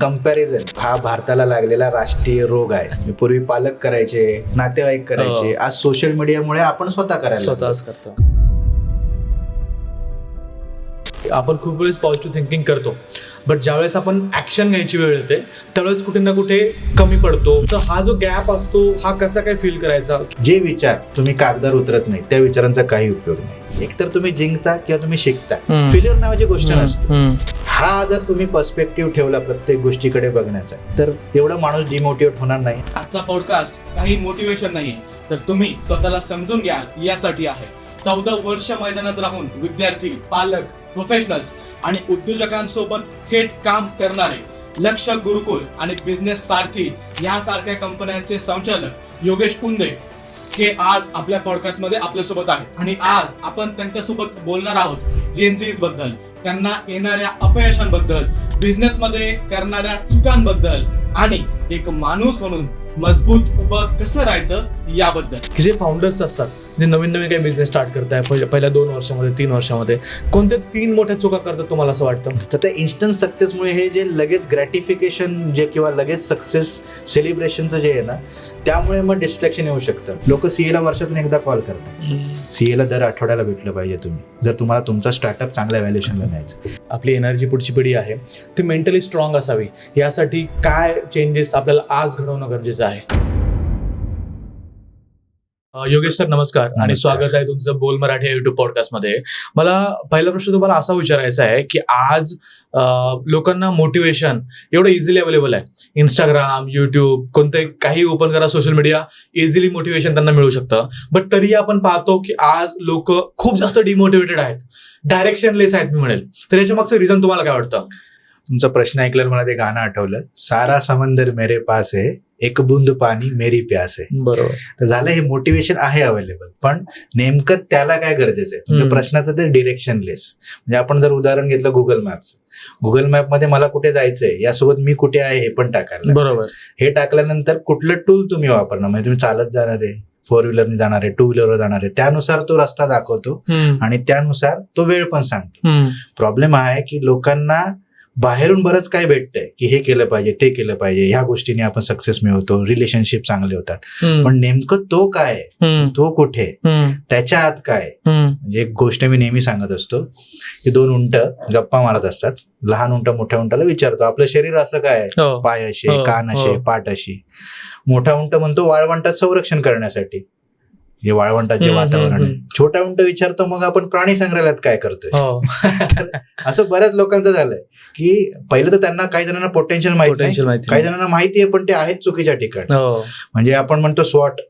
Comparison हा भारताला लागलेला राष्ट्रीय रोग आहे. पूर्वी पालक करायचे, नातेवाईक करायचे, आज सोशल मीडियामुळे आपण स्वतः करायला स्वतःच करतो. आपण खूप वेळेस पॉझिटिव्ह थिंकिंग करतो, बट ज्यावेळेस आपण ऍक्शन घ्यायची वेळ येते त्यावेळेस कुठे ना कुठे कमी पडतो. तर हा जो गॅप असतो हा कसा काय फील करायचा? जे विचार तुम्ही कागदावर उतरत नाही त्या विचारांचा काही उपयोग नाही. एकतर तुम्ही जिंकता किंवा तुम्ही शिकता. फेल्युअर नावाची गोष्ट नसते. हा जर तुम्ही पर्स्पेक्टिव्ह ठेवला प्रत्येक गोष्टीकडे बघण्याचा, तर एवढा माणूस डिमोटिवेट होणार नाही. आजचा पॉडकास्ट काही मोटिवेशन नाहीये, तर तुम्ही स्वतःला समजून घ्या यासाठी आहे. 14 वर्ष मैदानात राहून विद्यार्थी, पालक, प्रोफेशनल्स आणि उद्योजकांसोबत थेट काम करणारे लक्ष गुरुकुल आणि बिझनेस सारथी यासारख्या कंपन्यांचे संचालक योगेश कुंदे हे आज आपल्या पॉडकास्टमध्ये आपल्यासोबत आहेत. आणि आज आपण त्यांच्यासोबत बोलणार आहोत जेनझीज बद्दल, त्यांना येणाऱ्या अपयशांबद्दल, बिझनेसमध्ये करणाऱ्या चुकांबद्दल आणि एक माणूस म्हणून मजबूत उभं कसं राहायचं याबद्दल. की जे फाउंडर्स असतात, जे नवीन काही बिझनेस स्टार्ट करताय पहिल्या 2 वर्षामध्ये 3 वर्षामध्ये, कोणत्या 3 मोठ्या चुका करतात तुम्हाला असं वाटतं? तर त्या इन्स्टंट सक्सेसमुळे हे जे लगेच ग्रॅटिफिकेशन जे किंवा लगेच सक्सेस सेलिब्रेशनचं जे आहे ना, त्यामुळे मग डिस्ट्रॅक्शन येऊ शकतं. लोक सीएला वर्षातून एकदा कॉल करतात. सीएला दर आठवड्याला भेटलं पाहिजे तुम्ही, जर तुम्हाला तुमचा स्टार्टअप चांगल्या व्हॅल्युएशनला न्यायचं. आपली एनर्जी पुढची पिढी आहे ती मेंटली स्ट्रॉंग असावी, यासाठी काय चेंजेस आपल्याला आज घडवणं गरजेचं आहे? योगेश सर नमस्कार आणि स्वागत आहे तुमचं बोल मराठी या युट्यूब पॉडकास्टमध्ये. मला पहिला प्रश्न तुम्हाला असा विचारायचा आहे की आज लोकांना मोटिवेशन एवढं इझिली अवेलेबल आहे. इंस्टाग्राम, युट्यूब, कोणते काही ओपन करा सोशल मीडिया, इझिली मोटिवेशन त्यांना मिळू शकतं. बट तरीही आपण पाहतो की आज लोक खूप जास्त डिमोटिवेटेड आहेत, डायरेक्शनलेस आहेत मी म्हणेल. तर याच्या मागचं रिझन तुम्हाला काय वाटतं? तुमचा प्रश्न ऐकल्यावर मला ते गाणं आठवलं, सारा समंदर मेरे पास है, एक बूंद पाणी मेरी प्यास आहे. बरोबर. तर झालं, हे मोटिवेशन आहे अवेलेबल, पण नेमकं त्याला काय गरजेचं आहे? तुमच्या प्रश्नाचं ते डिरेक्शनलेस. म्हणजे आपण जर उदाहरण घेतलं गुगल मॅपचं, गुगल मॅपमध्ये मला कुठे जायचंय यासोबत मी कुठे आहे हे पण टाकायला. बरोबर. हे टाकल्यानंतर कुठलं टूल तुम्ही वापरणार, म्हणजे तुम्ही चालत जाणार आहे, 4 व्हीलरने जाणार आहे, 2 व्हीलरवर जाणार आहे, त्यानुसार तो रस्ता दाखवतो आणि त्यानुसार तो वेळ पण सांगतो. प्रॉब्लेम हा आहे की लोकांना बाहेरून बरंच काय भेटतंय की हे केलं पाहिजे, ते केलं पाहिजे, ह्या गोष्टीने आपण सक्सेस मिळवतो, रिलेशनशिप चांगले होतात. पण नेमकं तो काय आहे, तो कुठे, त्याच्या आत काय? म्हणजे एक गोष्ट मी नेहमी सांगत असतो की 2 उंट गप्पा मारत असतात. लहान उंट मोठ्या उंटाला विचारतो, आपलं शरीर असं काय, पाय असे, कान असे, पाठ अशी. मोठा उंट म्हणतो वाळवंटात संरक्षण करण्यासाठी, जे वाळवंटाचे वातावरण आहे. छोटा उंट विचारतो मग आपण प्राणी संग्रहालयात काय करतोय. असं बऱ्याच लोकांचं झालंय की पहिलं तर त्यांना, काही जणांना पोटेन्शियल माहिती नाही, काही जणांना माहिती आहे पण ते आहेत चुकीच्या ठिकाणी. म्हणजे आपण म्हणतो स्वॉट,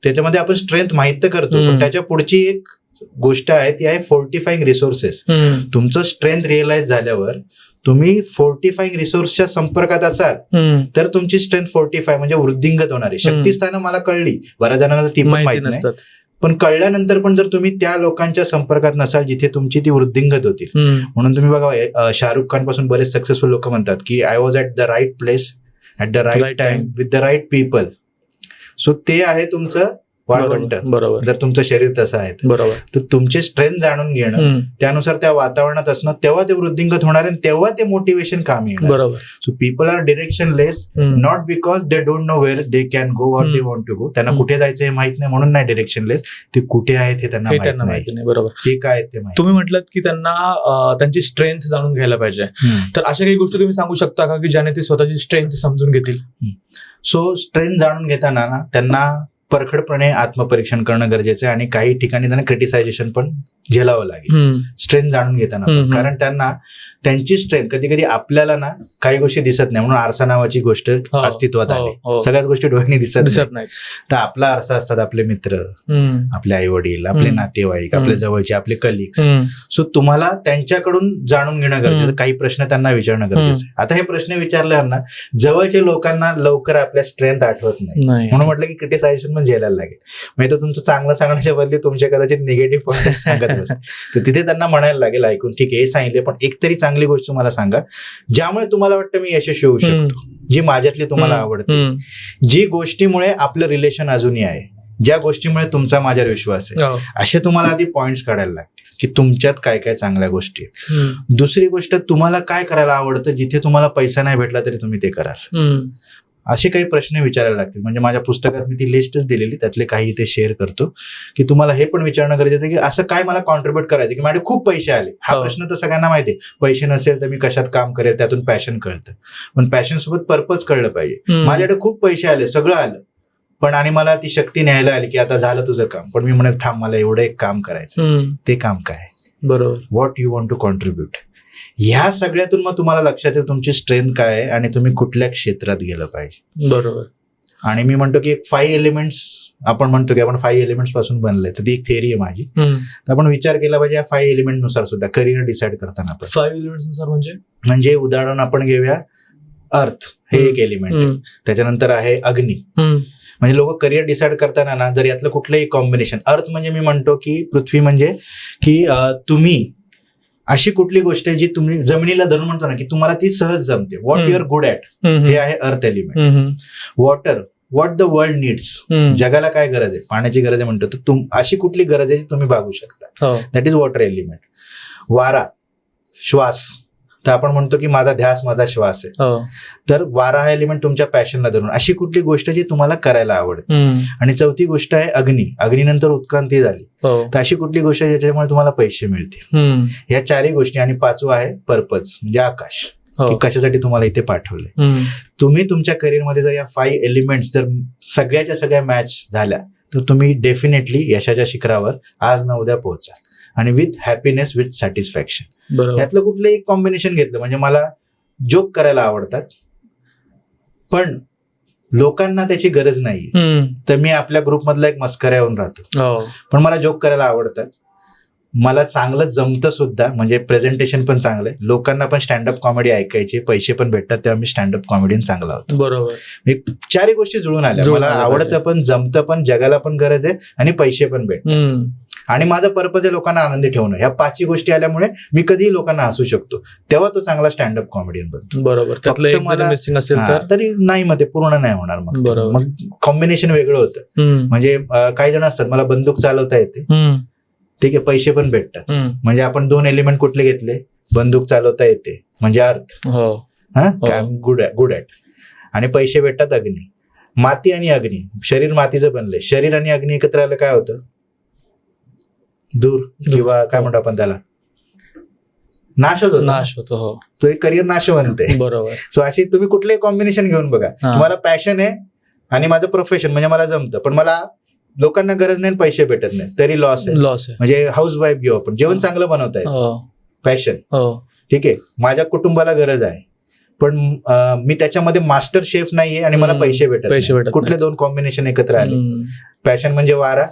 त्याच्यामध्ये आपण स्ट्रेंथ माहित तर करतो, पण त्याच्या पुढची एक गोष्ट आहे ती आहे फोर्टिफाईंग रिसोर्सेस. तुमचं स्ट्रेंथ रिअलाइज झाल्यावर तुम्ही फोर्टिफाईंग रिसोर्सच्या संपर्कात असाल तर तुमची स्ट्रेंथ फोर्टिफाय म्हणजे वृद्धिंगत होणार आहे. शक्तिस्थानं मला कळली, बऱ्याच जणांना ती पण माहिती नाही, पण कळल्यानंतर पण जर तुम्ही त्या लोकांच्या संपर्कात नसाल जिथे तुमची ती वृद्धिंगत होतील. म्हणून तुम्ही बघा, शाहरुख खान पासून बरेच सक्सेसफुल लोक म्हणतात की I was at the right place at the right time with the right people. So ते आहे तुमचं वाळवंट. बरोबर. जर तुमचं शरीर तसं आहे बरोबर, तर तुमचे स्ट्रेंथ जाणून घेणं, त्यानुसार त्या वातावरणात असणं, तेव्हा ते वृद्धिंगत होणार आणि तेव्हा ते मोटिवेशन कामी येणार. बरोबर. So people are directionless not because they don't know where they can go or they want to go. त्यांना कुठे जायचं हे माहित नाही म्हणून नाही डिरेक्शनलेस, ते कुठे आहेत हे त्यांना माहिती नाही. बरोबर. ते काय आहेत ते माहिती. तुम्ही म्हटलं की त्यांना त्यांची स्ट्रेंथ जाणून घ्यायला पाहिजे, तर अशा काही गोष्टी तुम्ही सांगू शकता का की ज्याने ते स्वतःची स्ट्रेंथ समजून घेतील? सो स्ट्रेंथ जाणून घेताना ना त्यांना परखडपणे आत्मपरीक्षण करणं गरजेचं आहे आणि काही ठिकाणी त्यांना क्रिटिसायझेशन पण झेलावं लागेल स्ट्रेंथ जाणून घेताना. कारण त्यांना त्यांची स्ट्रेंथ कधी कधी आपल्याला ना काही गोष्टी दिसत नाही, म्हणून आरसा नावाची गोष्ट अस्तित्वात आली. सगळ्याच गोष्टी डोळ्यांनी दिसत नाही. तर आपला आरसा असतात आपले मित्र, आपले आई वडील, आपले नातेवाईक, आपले जवळचे, आपले कलिग्स. सो तुम्हाला त्यांच्याकडून जाणून घेणं गरजेचं, काही प्रश्न त्यांना विचारणं गरजेचं आहे. आता हे प्रश्न विचारल्यावर ना जवळच्या लोकांना लवकर आपल्या स्ट्रेंथ आठवत नाही, म्हणून म्हटलं की क्रिटिसायझेशन पण झेलायला लागेल. म्हणजे तो तुमचं चांगलं सांगण्याच्या बदली तुमच्या कदाचित निगेटिव्ह पॉईंट सांगत असते. तर तिथे त्यांना म्हणायला लागेल ऐकून, ठीक आहे हे सांगितले पण एक तरी चांगली गोष्ट मला सांगा ज्यामुळे तुम्हाला वाटतं मी यशस्वी होऊ शकतो, जी माझ्यातली तुम्हाला आवडते, जी गोष्टीमुळे आपलं रिलेशन अजूनही आहे, ज्या गोष्टीमुळे तुमचा माझ्यावर विश्वास आहे. असे तुम्हाला आधी पॉइंट्स काढायला लागतील की तुमच्यात काय काय चांगल्या गोष्टी आहेत. दुसरी गोष्ट, तुम्हाला काय करायला आवडतं जिथे तुम्हाला पैसा नाही भेटला तरी तुम्ही ते कराल. असे काही प्रश्न विचारायला लागतील. म्हणजे माझ्या पुस्तकात मी ती लिस्टच दिलेली, त्यातले काही इथे शेअर करतो की तुम्हाला हे पण विचारणं गरजेचं आहे की असं काय मला कॉन्ट्रीब्युट करायचं की माझे खूप पैसे आले. हा प्रश्न तर सगळ्यांना माहिती आहे, पैसे नसेल तर मी कशात काम करेल, त्यातून पॅशन कळतं. पण पॅशन सोबत पर्पज कळलं पाहिजे. माझ्याकडे खूप पैसे आले, सगळं आलं, पण आणि मला ती शक्ती न्यायला आली की आता झालं तुझं काम, पण मी म्हणत थांब, मला एवढं एक काम करायचं. ते काम काय? बरोबर. What you want to contribute. ह्या सगळ्यातून मग तुम्हाला लक्षात येईल तुमची स्ट्रेंथ काय आहे आणि तुम्ही कुठल्या क्षेत्रात गेलं पाहिजे. बरोबर. आणि मी म्हणतो की 5 एलिमेंट्स, आपण म्हणतो की आपण 5 एलिमेंट्स पासून बनले, तर ती एक थेअरी आहे माझी. तर आपण विचार केला पाहिजे या 5 एलिमेंट नुसार सुद्धा करिअर डिसाईड करताना. आपण 5 एलिमेंट्स नुसार म्हणजे उदाहरण आपण घेऊया, अर्थ हे एक एलिमेंट, त्याच्यानंतर आहे अग्नी. म्हणजे लोक करिअर डिसाईड करताना ना, जर यातलं कुठलंही कॉम्बिनेशन, अर्थ म्हणजे मी म्हणतो की पृथ्वी, म्हणजे की तुम्ही अशी कुठली गोष्ट आहे जी तुम्ही जमिनीला धरून म्हणतो ना की तुम्हाला ती सहज जमते, what you are good at, हे आहे earth element. Water, what the world needs, जगाला काय गरज आहे, पाण्याची गरज आहे म्हणतो, तर अशी कुठली गरज आहे जी तुम्ही भागू शकता, दॅट इज वॉटर एलिमेंट. वारा, श्वास, तर आपण म्हणतो की माझा ध्यास माझा श्वास आहे, तर वारा हा एलिमेंट तुमच्या पॅशनला धरून अशी कुठली गोष्ट जी तुम्हाला करायला आवडते. आणि चौथी गोष्ट आहे अग्नी, अग्नीनंतर उत्क्रांती झाली, तर अशी कुठली गोष्ट ज्याच्यामुळे तुम्हाला पैसे मिळतील. या 4 गोष्टी. आणि 5वं आहे पर्पज, म्हणजे आकाश, की कशासाठी तुम्हाला इथे पाठवलंय. तुम्ही तुमच्या करिअरमध्ये जर या 5 एलिमेंट्स जर सगळ्याच्या सगळ्या मॅच झाल्या तर तुम्ही डेफिनेटली यशाच्या शिखरावर आज ना उद्या पोहोचाल, आणि विथ हॅपीनेस, विथ सॅटिस्फॅक्शन. त्यातलं कुठलं एक कॉम्बिनेशन घेतलं, म्हणजे मला जोक करायला आवडतात पण लोकांना त्याची गरज नाही, तर मी आपल्या ग्रुपमधला एक मस्कऱ्या होऊन राहतो. पण मला जोक करायला आवडतात, मला चांगलं जमतं सुद्धा, म्हणजे प्रेझेंटेशन पण चांगलं आहे, लोकांना पण स्टँडअप कॉमेडी ऐकायची, पैसे पण भेटतात, तेव्हा मी स्टँडअप कॉमेडियन चांगला होतो. बरोबर. 4 गोष्टी जुळून आल्या, मला आवडतं पण, जमतं पण, जगाला पण गरज आहे, आणि पैसे पण भेटतात. आणि माझा पर्पज आहे लोकांना आनंदी ठेवणं. ह्या 5 गोष्टी आल्यामुळे मी कधीही लोकांना हसू शकतो, तेव्हा तो चांगला स्टँडअप कॉमेडियन बनतो. बरोबर. मला मिसिंग असेल तरी नाही, मग ते पूर्ण नाही होणार. मग कॉम्बिनेशन वेगळं होतं. म्हणजे काही जण असतात, मला बंदूक चालवता येते, ठीक आहे, पैसे पण भेटतात, म्हणजे आपण 2 एलिमेंट कुठले घेतले, बंदूक चालवता येते म्हणजे अर्थ, गुड ॲट, आणि पैसे भेटतात अग्नी. माती आणि अग्नी, शरीर मातीचं बनलंय, शरीर आणि अग्नी एकत्र आलं काय होतं, दूर, किंवा काय म्हणतो आपण त्याला, नाश होतो. तो एक करिअर नाशवंत आहे. बरोबर. सो अशी तुम्ही कुठलंही कॉम्बिनेशन घेऊन बघा. तुम्हाला पॅशन आहे आणि माझं प्रोफेशन, म्हणजे मला जमतं पण मला लोकांना गरज नाही, पैसे भेटत नाही, तरी लॉस आहे. म्हणजे हाऊस वाईफ घेऊ आपण, जेवण चांगलं बनवता येतं, पॅशन, ठीक आहे, माझ्या कुटुंबाला गरज आहे, पण मी त्याच्यामध्ये मास्टर शेफ नाहीये आणि मला पैसे भेटत. कुठले 2 कॉम्बिनेशन एकत्र आले, पॅशन म्हणजे वारा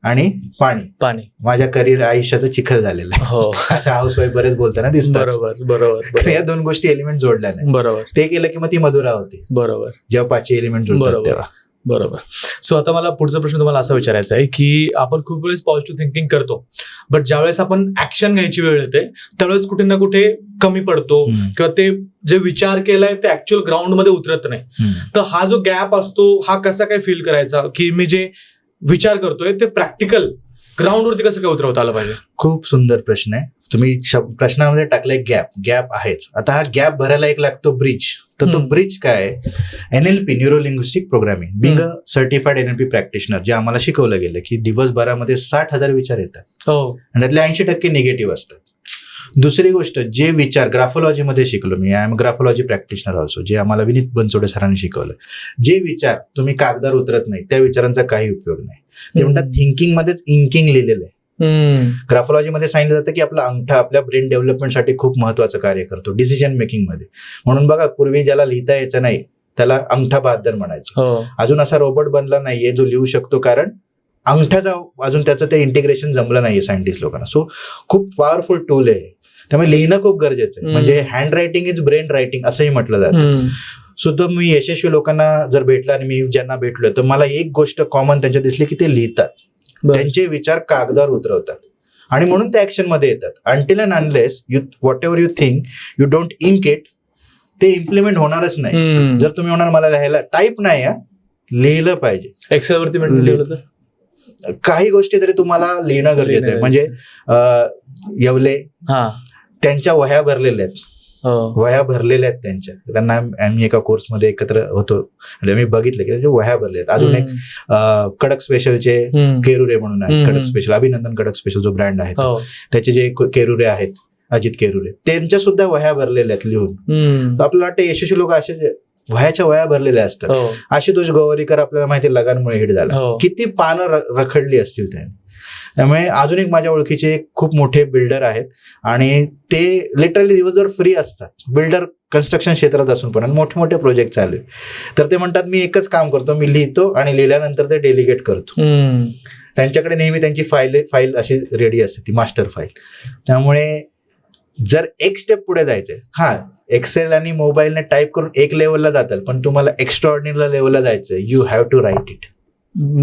आणि पाणी, माझ्या करिअर आयुष्याचं चिखल झालेलं आहे. अशा हाऊस वाईफ बरेच बोलताना दिसतात. बरोबर. या 2 गोष्टी एलिमेंट जोडल्या नाही. बरोबर. ते केलं की मग ती मधुरा होती. बरोबर. जेव्हा 5 एलिमेंट जोडतात तेव्हा. बरोबर. सो आता मला पुढचा प्रश्न तुम्हाला असा विचारायचा आहे की आपण खूप वेळेस पॉझिटिव्ह थिंकिंग करतो, बट ज्यावेळेस आपण ऍक्शन घ्यायची वेळ येते त्यावेळेस कुठे ना कुठे कमी पडतो, किंवा ते जे विचार केलाय ते ऍक्च्युअल ग्राउंड मध्ये उतरत नाही. तर हा जो गॅप असतो हा कसा काय फील करायचा, की मी जे विचार करतोय ते प्रॅक्टिकल ग्राउंडवरती कसं काय उतरवता आलं पाहिजे? खूप सुंदर प्रश्न आहे. तुम्ही प्रश्नामध्ये टाकलाय गॅप आहेच. आता हा गॅप भरायला एक लागतो ब्रिज. तर तो ब्रिज काय आहे, NLP, neuro linguistic programming. Being a certified NLP practitioner, जे आम्हाला शिकवलं गेलं की दिवसभरामध्ये 60,000 विचार येतात आणि त्यातले 80% निगेटिव्ह असतात. दुसरी गोष्ट, जे विचार ग्राफोलॉजीमध्ये शिकलो मी, I am graphology practitioner also, जे आम्हाला विनीत बनसोडे सरांनी शिकवलं, जे विचार तुम्ही कागदावर उतरत नाही त्या विचारांचा काही उपयोग नाही. ते म्हणतात थिंकिंग मध्येच इंकिंग लिहिलेलं आहे. ग्राफोलॉजीमध्ये सांगितलं जातं की आपला अंगठा आपल्या ब्रेन डेव्हलपमेंटसाठी खूप महत्वाचं कार्य करतो डिसिजन मेकिंग मध्ये. म्हणून बघा, पूर्वी ज्याला लिहिता यायचं नाही त्याला अंगठा बहाद्दर म्हणायचं. अजून असा रोबोट बनला नाहीये जो लिहू शकतो, कारण अंगठ्याचा अजून त्याचं ते इंटिग्रेशन जमलं नाहीये सायंटिस्ट लोकांना. सो खूप पॉवरफुल टूल आहे, त्यामुळे लिहिणं खूप गरजेचं आहे. म्हणजे hand writing is brain writing असंही म्हटलं जातं. सुद्धा मी यशस्वी लोकांना जर भेटला आणि मी ज्यांना भेटलोय तर मला एक गोष्ट कॉमन त्यांच्या दिसली की ते लिहितात, त्यांचे विचार कागदावर उतरवतात आणि म्हणून ते ऍक्शन मध्ये येतात. Until and unless you whatever you think you don't ink it, ते इम्प्लिमेंट होणारच नाही. जर तुम्ही होणार मला लिहायला टाईप नाही, लिहिलं पाहिजे. एक्सेल वरती काही गोष्टी तरी तुम्हाला लिहिणं गरजेचं आहे. म्हणजे येवले त्यांच्या वह्या भरलेल्या आहेत, वह्या भरलेल्या आहेत त्यांच्या. आम्ही एका कोर्समध्ये एकत्र होतो, म्हणजे मी बघितलं की त्यांच्या वह्या भरलेल्या आहेत. अजून एक कडक स्पेशलचे केरुरे म्हणून आहे, कडक स्पेशल, अभिनंदन कडक स्पेशल जो ब्रँड आहे त्याचे जे केरुरे आहेत, अजित केरुरे, त्यांच्या सुद्धा वह्या भरलेल्या आहेत लिहून. आपल्याला वाटतं यशस्वी लोक असेच वह्याच्या वह्या भरलेल्या असतात. आशुतोष गोवारीकर आपल्याला माहिती लगानमुळे हिट झाला, किती पानं रखडली असतील त्याने. त्यामुळे अजून एक माझ्या ओळखीचे खूप मोठे बिल्डर आहेत आणि ते लिटरली दिवसभर फ्री असतात, बिल्डर कन्स्ट्रक्शन क्षेत्रात असून पण, आणि मोठे मोठे प्रोजेक्ट चालू आहे. तर ते म्हणतात मी एकच काम करतो, मी लिहितो आणि लिहिल्यानंतर ते डेलिगेट करतो. त्यांच्याकडे नेहमी त्यांची फाईल अशी रेडी असते, ती मास्टर फाईल. त्यामुळे जर एक स्टेप पुढे जायचंय, एक्सेल आणि मोबाईलने टाईप करून एक लेवलला जातात, पण तुम्हाला एक्स्ट्राऑर्डिनरी लेवलला जायचंय, you have to write it.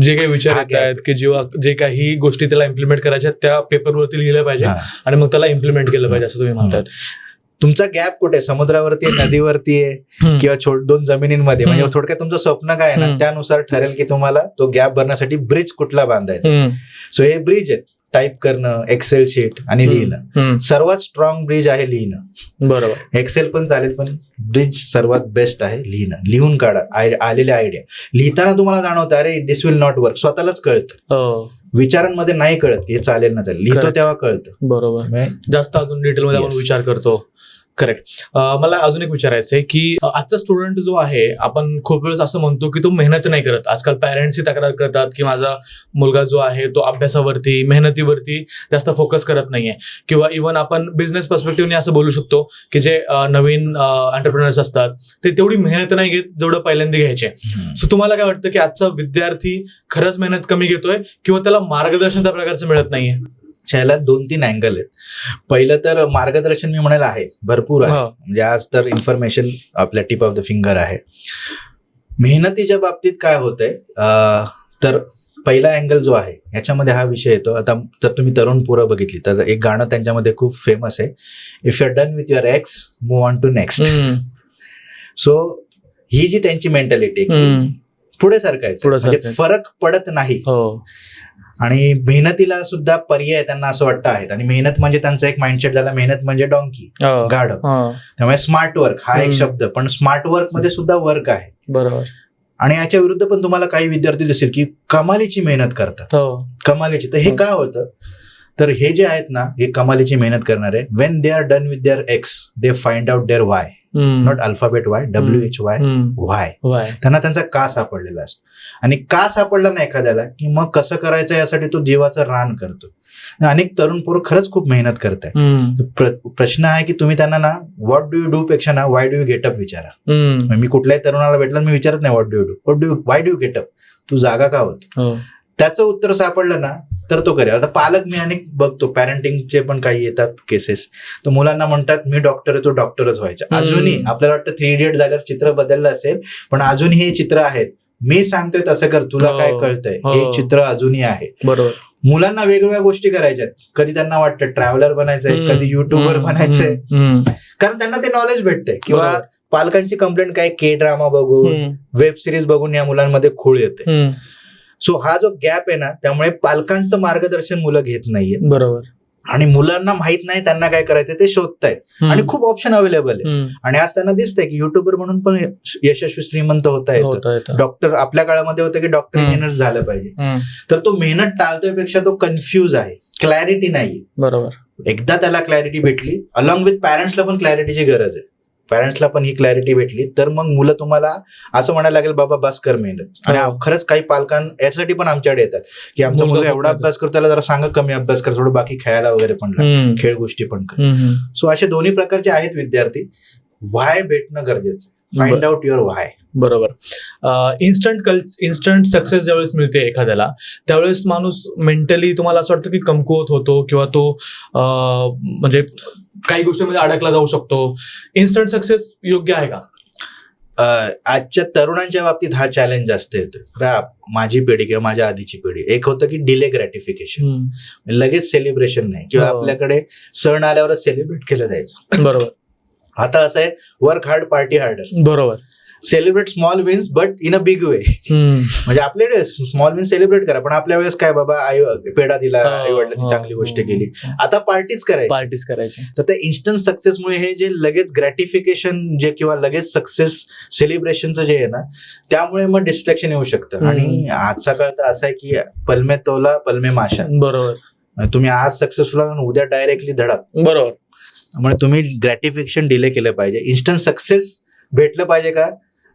जे काही विचार येत आहेत की जेव्हा जे काही गोष्टी त्याला इम्प्लिमेंट करायच्या त्या पेपरवरती लिहिल्या पाहिजे आणि मग त्याला इम्प्लिमेंट केलं पाहिजे, असं तुम्ही म्हणतात. तुमचा गॅप कुठे, समुद्रावरती आहे, नदीवरती आहे, किंवा दोन जमिनींमध्ये, म्हणजे थोडक्यात तुमचं स्वप्न काय आहे ना, त्यानुसार ठरेल की तुम्हाला तो गॅप भरण्यासाठी ब्रिज कुठला बांधायचा. सो हे ब्रिज आहे, टाईप करणं, एक्सेल शीट आणि लिहिणं. सर्वात स्ट्रॉंग ब्रिज आहे लिहिणं. बरोबर, एक्सेल पण चालेल, पण ब्रिज सर्वात बेस्ट आहे लिहिणं. लिहून काढा आलेल्या आयडिया. लिहिताना तुम्हाला जाणवतं अरे दिस विल नॉट वर्क, स्वतःलाच कळतं. विचारांमध्ये नाही कळत की हे चालेल ना चालेल, लिहितो तेव्हा कळतं. बरोबर, जास्त अजून डिटेलमध्ये आपण विचार करतो. करेक्ट. मला अजून एक विचारायचं आहे की आजचा स्टुडंट जो आहे, आपण खूप वेळेस असं म्हणतो की तो मेहनत नाही करत. आजकाल पॅरेंट्सही तक्रार करतात की माझा मुलगा जो आहे तो अभ्यासावरती, मेहनतीवरती जास्त फोकस करत नाहीये. किंवा इव्हन आपण बिझनेस पर्स्पेक्टिव्हने असं बोलू शकतो की जे नवीन एंटरप्रेनर्स असतात ते तेवढी मेहनत नाही घेत जेवढं पहिल्यांदा घ्यायचे. सो तुम्हाला काय वाटतं की आजचा विद्यार्थी खरंच मेहनत कमी घेतोय किंवा त्याला मार्गदर्शन त्या प्रकारचं मिळत नाहीये? ह्याला 2-3 अँगल आहेत. पहिलं तर मार्गदर्शन मी म्हणायला आहे, भरपूर आहे. म्हणजे आज तर इन्फॉर्मेशन आपल्या टिप ऑफ द फिंगर आहे. मेहनतीच्या बाबतीत काय होतंय, तर पहिला अँगल जो आहे ह्याच्यामध्ये हा विषय येतो. आता तर तुम्ही तरुण पोरं बघितली तर एक गाणं त्यांच्यामध्ये खूप फेमस आहे, if you are done with your ex move on to next. So ही जी त्यांची मेंटॅलिटी पुढे सरकायचं, म्हणजे फरक पडत नाही. आणि मेहनतीला सुद्धा पर्याय त्यांना असं वाटतं आहेत. आणि मेहनत म्हणजे त्यांचा एक माइंडसेट झाला, मेहनत म्हणजे डॉंकी, गाढव. त्यामुळे स्मार्ट वर्क हा एक शब्द, पण स्मार्ट वर्क मध्ये सुद्धा वर्क आहे. बरोबर. आणि याच्या विरुद्ध पण तुम्हाला काही विद्यार्थी दिसेल की कमालीची मेहनत करतात, कमालीची. तर हे का होतं, तर हे जे आहेत ना, हे कमालीची मेहनत करणारे, when they are done with their X they find out their why, not alphabet Y, WHY, why. त्यांना त्यांचा का सापडलेला असतो. आणि का सापडला ना एखाद्याला की मग कसं करायचं यासाठी तो जीवाचं रान करतो. अनेक तरुण पोरं खरंच खूप मेहनत करताय. प्रश्न आहे की तुम्ही त्यांना ना व्हॉट डू यू डू पेक्षा ना why do you get up विचारा. मी कुठल्याही तरुणाला भेटलं मी विचारत नाही what do you why do you get up, तू जागा का होत. त्याचं उत्तर सापडलं ना तर तो करेल. आता पालक मी अनेक बघतो, पॅरेंटिंगचे पण काही येतात केसेस, तर मुलांना म्हणतात मी डॉक्टर आहे, तो डॉक्टरच व्हायचा. अजूनही आपल्याला वाटतं 3 इडियट झाल्यावर चित्र बदललं असेल, पण अजूनही हे चित्र आहेत. मी सांगतोय तसं कर, तुला काय कळतंय, हे चित्र अजूनही आहे. बरोबर. मुलांना वेगवेगळ्या गोष्टी करायच्यात. कधी त्यांना वाटतं ट्रॅव्हलर बनायचंय, कधी युट्यूबर बनायचंय, कारण त्यांना ते नॉलेज भेटतंय. किंवा पालकांची कंप्लेंट काय, के ड्रामा बघून, वेब सिरीज बघून या मुलांमध्ये खूळ येते. सो हा जो गॅप आहे ना, त्यामुळे पालकांचं मार्गदर्शन मुलं घेत नाहीये. बरोबर. आणि मुलांना माहित नाही त्यांना काय करायचं ते शोधतायत आणि खूप ऑप्शन अवेलेबल आहे. आणि आज त्यांना दिसतंय की युट्यूबर म्हणून पण यशस्वी श्रीमंत होता येतं. डॉक्टर आपल्या काळामध्ये होतं की डॉक्टर इंजिनियर झालं पाहिजे, तर तो मेहनत टाळतोय पेक्षा तो कन्फ्यूज आहे, क्लॅरिटी नाही. बरोबर. एकदा त्याला क्लॅरिटी भेटली, अलॉंग विथ पॅरेंट्सला पण क्लॅरिटीची गरज आहे. पॅरेंट्सला पण ही क्लॅरिटी भेटली तर मग मुलं तुम्हाला असं म्हणायला लागेल बाबा बस कर मेहनत. आणि खरंच काही यासाठी पण आमच्याकडे येतात की आमचा मुलगा एवढा अभ्यास करतो, त्याला जरा सांगा कमी अभ्यास कर, थोडं बाकी खेळायला वगैरे पण खेळ गोष्टी पण कर. सो असे दोन्ही प्रकारचे आहेत विद्यार्थी. व्हाय भेटणं गरजेचं, फाइंड आउट युअर व्हाय. बरोबर. इन्स्टंट सक्सेस ज्यावेळेस मिळते एखाद्याला, त्यावेळेस माणूस मेंटली तुम्हाला असं वाटतं की कमकुवत होतो किंवा तो म्हणजे काही गोष्टींमध्ये अडकला जाऊ शकतो. इन्स्टंट सक्सेस योग्य आहे का? आजच्या तरुणांच्या बाबतीत हा चॅलेंज जास्त येतो. माझी पिढी किंवा माझ्या आधीची पिढी, एक होतं की डिले ग्रॅटिफिकेशन, लगेच सेलिब्रेशन नाही, किंवा आपल्याकडे सण आल्यावरच सेलिब्रेट केलं जायचं. बरोबर. आता असं आहे वर्क हार्ड पार्टी हार्डर. बरोबर. Celebrate small wins but in a big way. म्हणजे आपल्याकडे स्मॉल विन्स सेलिब्रेट करा, पण आपल्या वेळेस काय बाबा आई पेढा दिला, आई वडिलांनी चांगली गोष्ट केली, आता पार्टीच करायची. तर त्या इन्स्टंट सक्सेसमुळे हे जे लगेच ग्रॅटिफिकेशन जे किंवा लगेच सक्सेस सेलिब्रेशनचं जे आहे ना, त्यामुळे मग डिस्ट्रॅक्शन येऊ शकतं. आणि आजचा काळ तर असा आहे की पलमे तोला पलमे माशा. बरोबर. तुम्ही आज सक्सेसफुल आणि उद्या डायरेक्टली धडक. बरोबर. त्यामुळे तुम्ही ग्रॅटिफिकेशन डिले केलं पाहिजे. इन्स्टंट सक्सेस भेटलं पाहिजे का,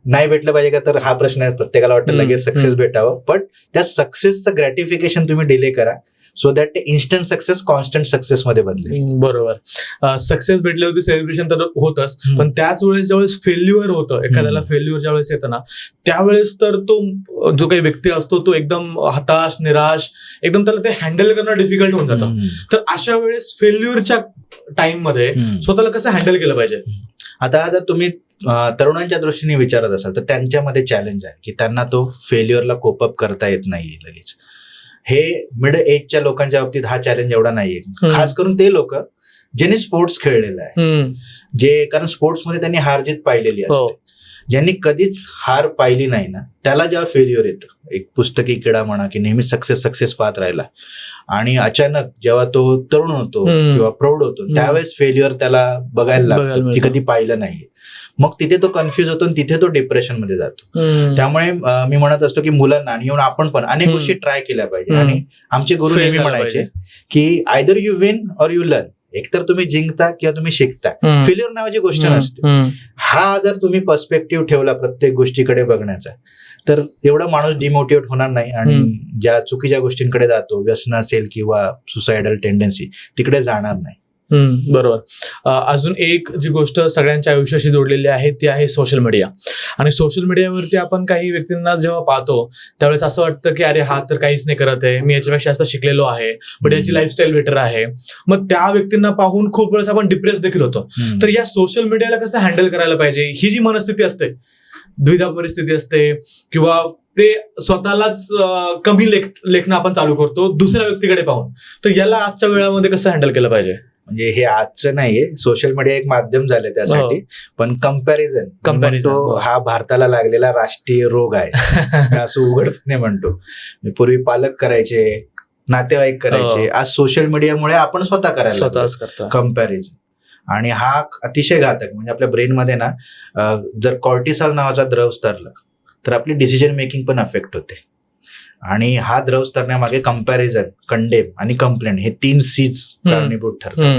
नाही भेटलं पाहिजे का, तर हा प्रश्न आहे. प्रत्येकाला वाटतं लगेच सक्सेस भेटावं, पण त्या सक्सेसचं ग्रॅटिफिकेशन तुम्ही डिले करा, सो दॅट ते इन्स्टंट सक्सेस कॉन्स्टंट सक्सेस मध्ये बदलेल. बरोबर. सक्सेस भेटले होते, सेलिब्रेशन तर होतच, पण त्याच वेळेस ज्यावेळेस फेल्युअर होतं, एखाद्याला फेल्युअर ज्यावेळेस येतं ना, त्यावेळेस तर तो जो काही व्यक्ती असतो तो एकदम हताश, निराश, एकदम त्याला ते हँडल करणं डिफिकल्ट होऊन जातं. तर अशा वेळेस फेल्युअरच्या टाइम मध्ये स्वतःला कसं हँडल केलं पाहिजे? आता जर तुम्ही तरुणांच्या दृष्टीने विचारत असाल तर त्यांच्यामध्ये चॅलेंज आहे की त्यांना तो फेल्युअरला कोपअप करता येत नाहीये लगेच. हे मिड एजच्या लोकांच्या बाबतीत हा चॅलेंज एवढा नाहीये, खास करून ते लोक ज्यांनी स्पोर्ट्स खेळलेला आहे, जे कारण स्पोर्ट्समध्ये त्यांनी हारजीत पाहिलेली असते. ज्यांनी कधीच हार पाहिली नाही ना, त्याला जेव्हा फेल्युअर येतं, एक पुस्तकी किडा म्हणा की नेहमी सक्सेस पाहत राहिला, आणि अचानक जेव्हा तो तरुण होतो किंवा प्रौढ होतो, त्यावेळेस फेल्युअर त्याला बघायला लागतो की कधी पाहिलं नाहीये. मग तिथे तो कन्फ्युज होतो आणि तिथे तो डिप्रेशन मध्ये जातो. त्यामुळे मी म्हणत असतो की मुलांना आणि येऊन आपण पण अनेक गोष्टी ट्राय केल्या पाहिजे. आणि आमचे गुरु नेहमी म्हणायचे की either you win or you learn. एकतर तुम्ही जिंकता किंवा तुम्ही शिकता. फेल्युअर नावाची गोष्ट नसते. हा जर तुम्ही पर्स्पेक्टिव्ह ठेवला प्रत्येक गोष्टीकडे बघण्याचा, तर एवढा माणूस डिमोटिवेट होणार नाही आणि ज्या चुकीच्या गोष्टींकडे जातो, व्यसन असेल किंवा सुसायडल टेंडन्सी, तिकडे जाणार नाही. बरोबर. अजून एक जी गोष्ट सगळ्यांच्या आयुष्याशी जोडलेली आहे ती आहे सोशल मीडिया. आणि सोशल मीडियावरती आपण काही व्यक्तींना जेव्हा पाहतो त्यावेळेस असं वाटतं की अरे हा तर काहीच नाही करत आहे, मी याच्यापेक्षा जास्त शिकलेलो आहे, बट याची लाईफस्टाईल बेटर आहे. मग त्या व्यक्तींना पाहून खूप वेळेस आपण डिप्रेस देखील होतो. तर या सोशल मीडियाला कसं हँडल करायला पाहिजे, ही जी मनस्थिती असते, द्विधा परिस्थिती असते, किंवा ते स्वतःलाच कमी लेखणं आपण चालू करतो दुसऱ्या व्यक्तीकडे पाहून, तर याला आजच्या वेळामध्ये कसं हँडल केलं पाहिजे? म्हणजे हे आजचं नाहीये, सोशल मीडिया एक माध्यम झालं त्यासाठी, पण कंपॅरिझन हा भारताला लागलेला राष्ट्रीय रोग आहे असं उघडपणे म्हणतो. पूर्वी पालक करायचे, नातेवाईक करायचे, आज सोशल मीडियामुळे आपण स्वतः करायला कंपॅरिझन. आणि हा अतिशय घातक. म्हणजे आपल्या ब्रेनमध्ये ना जर कॉर्टिसॉल नावाचा द्रव स्तरला तर आपली डिसिजन मेकिंग पण अफेक्ट होते. आणि हा द्रव स्तरण्यामागे कंपॅरिझन, कंडेम आणि कंप्लेंट हे 3 C's कारणीभूत ठरतात.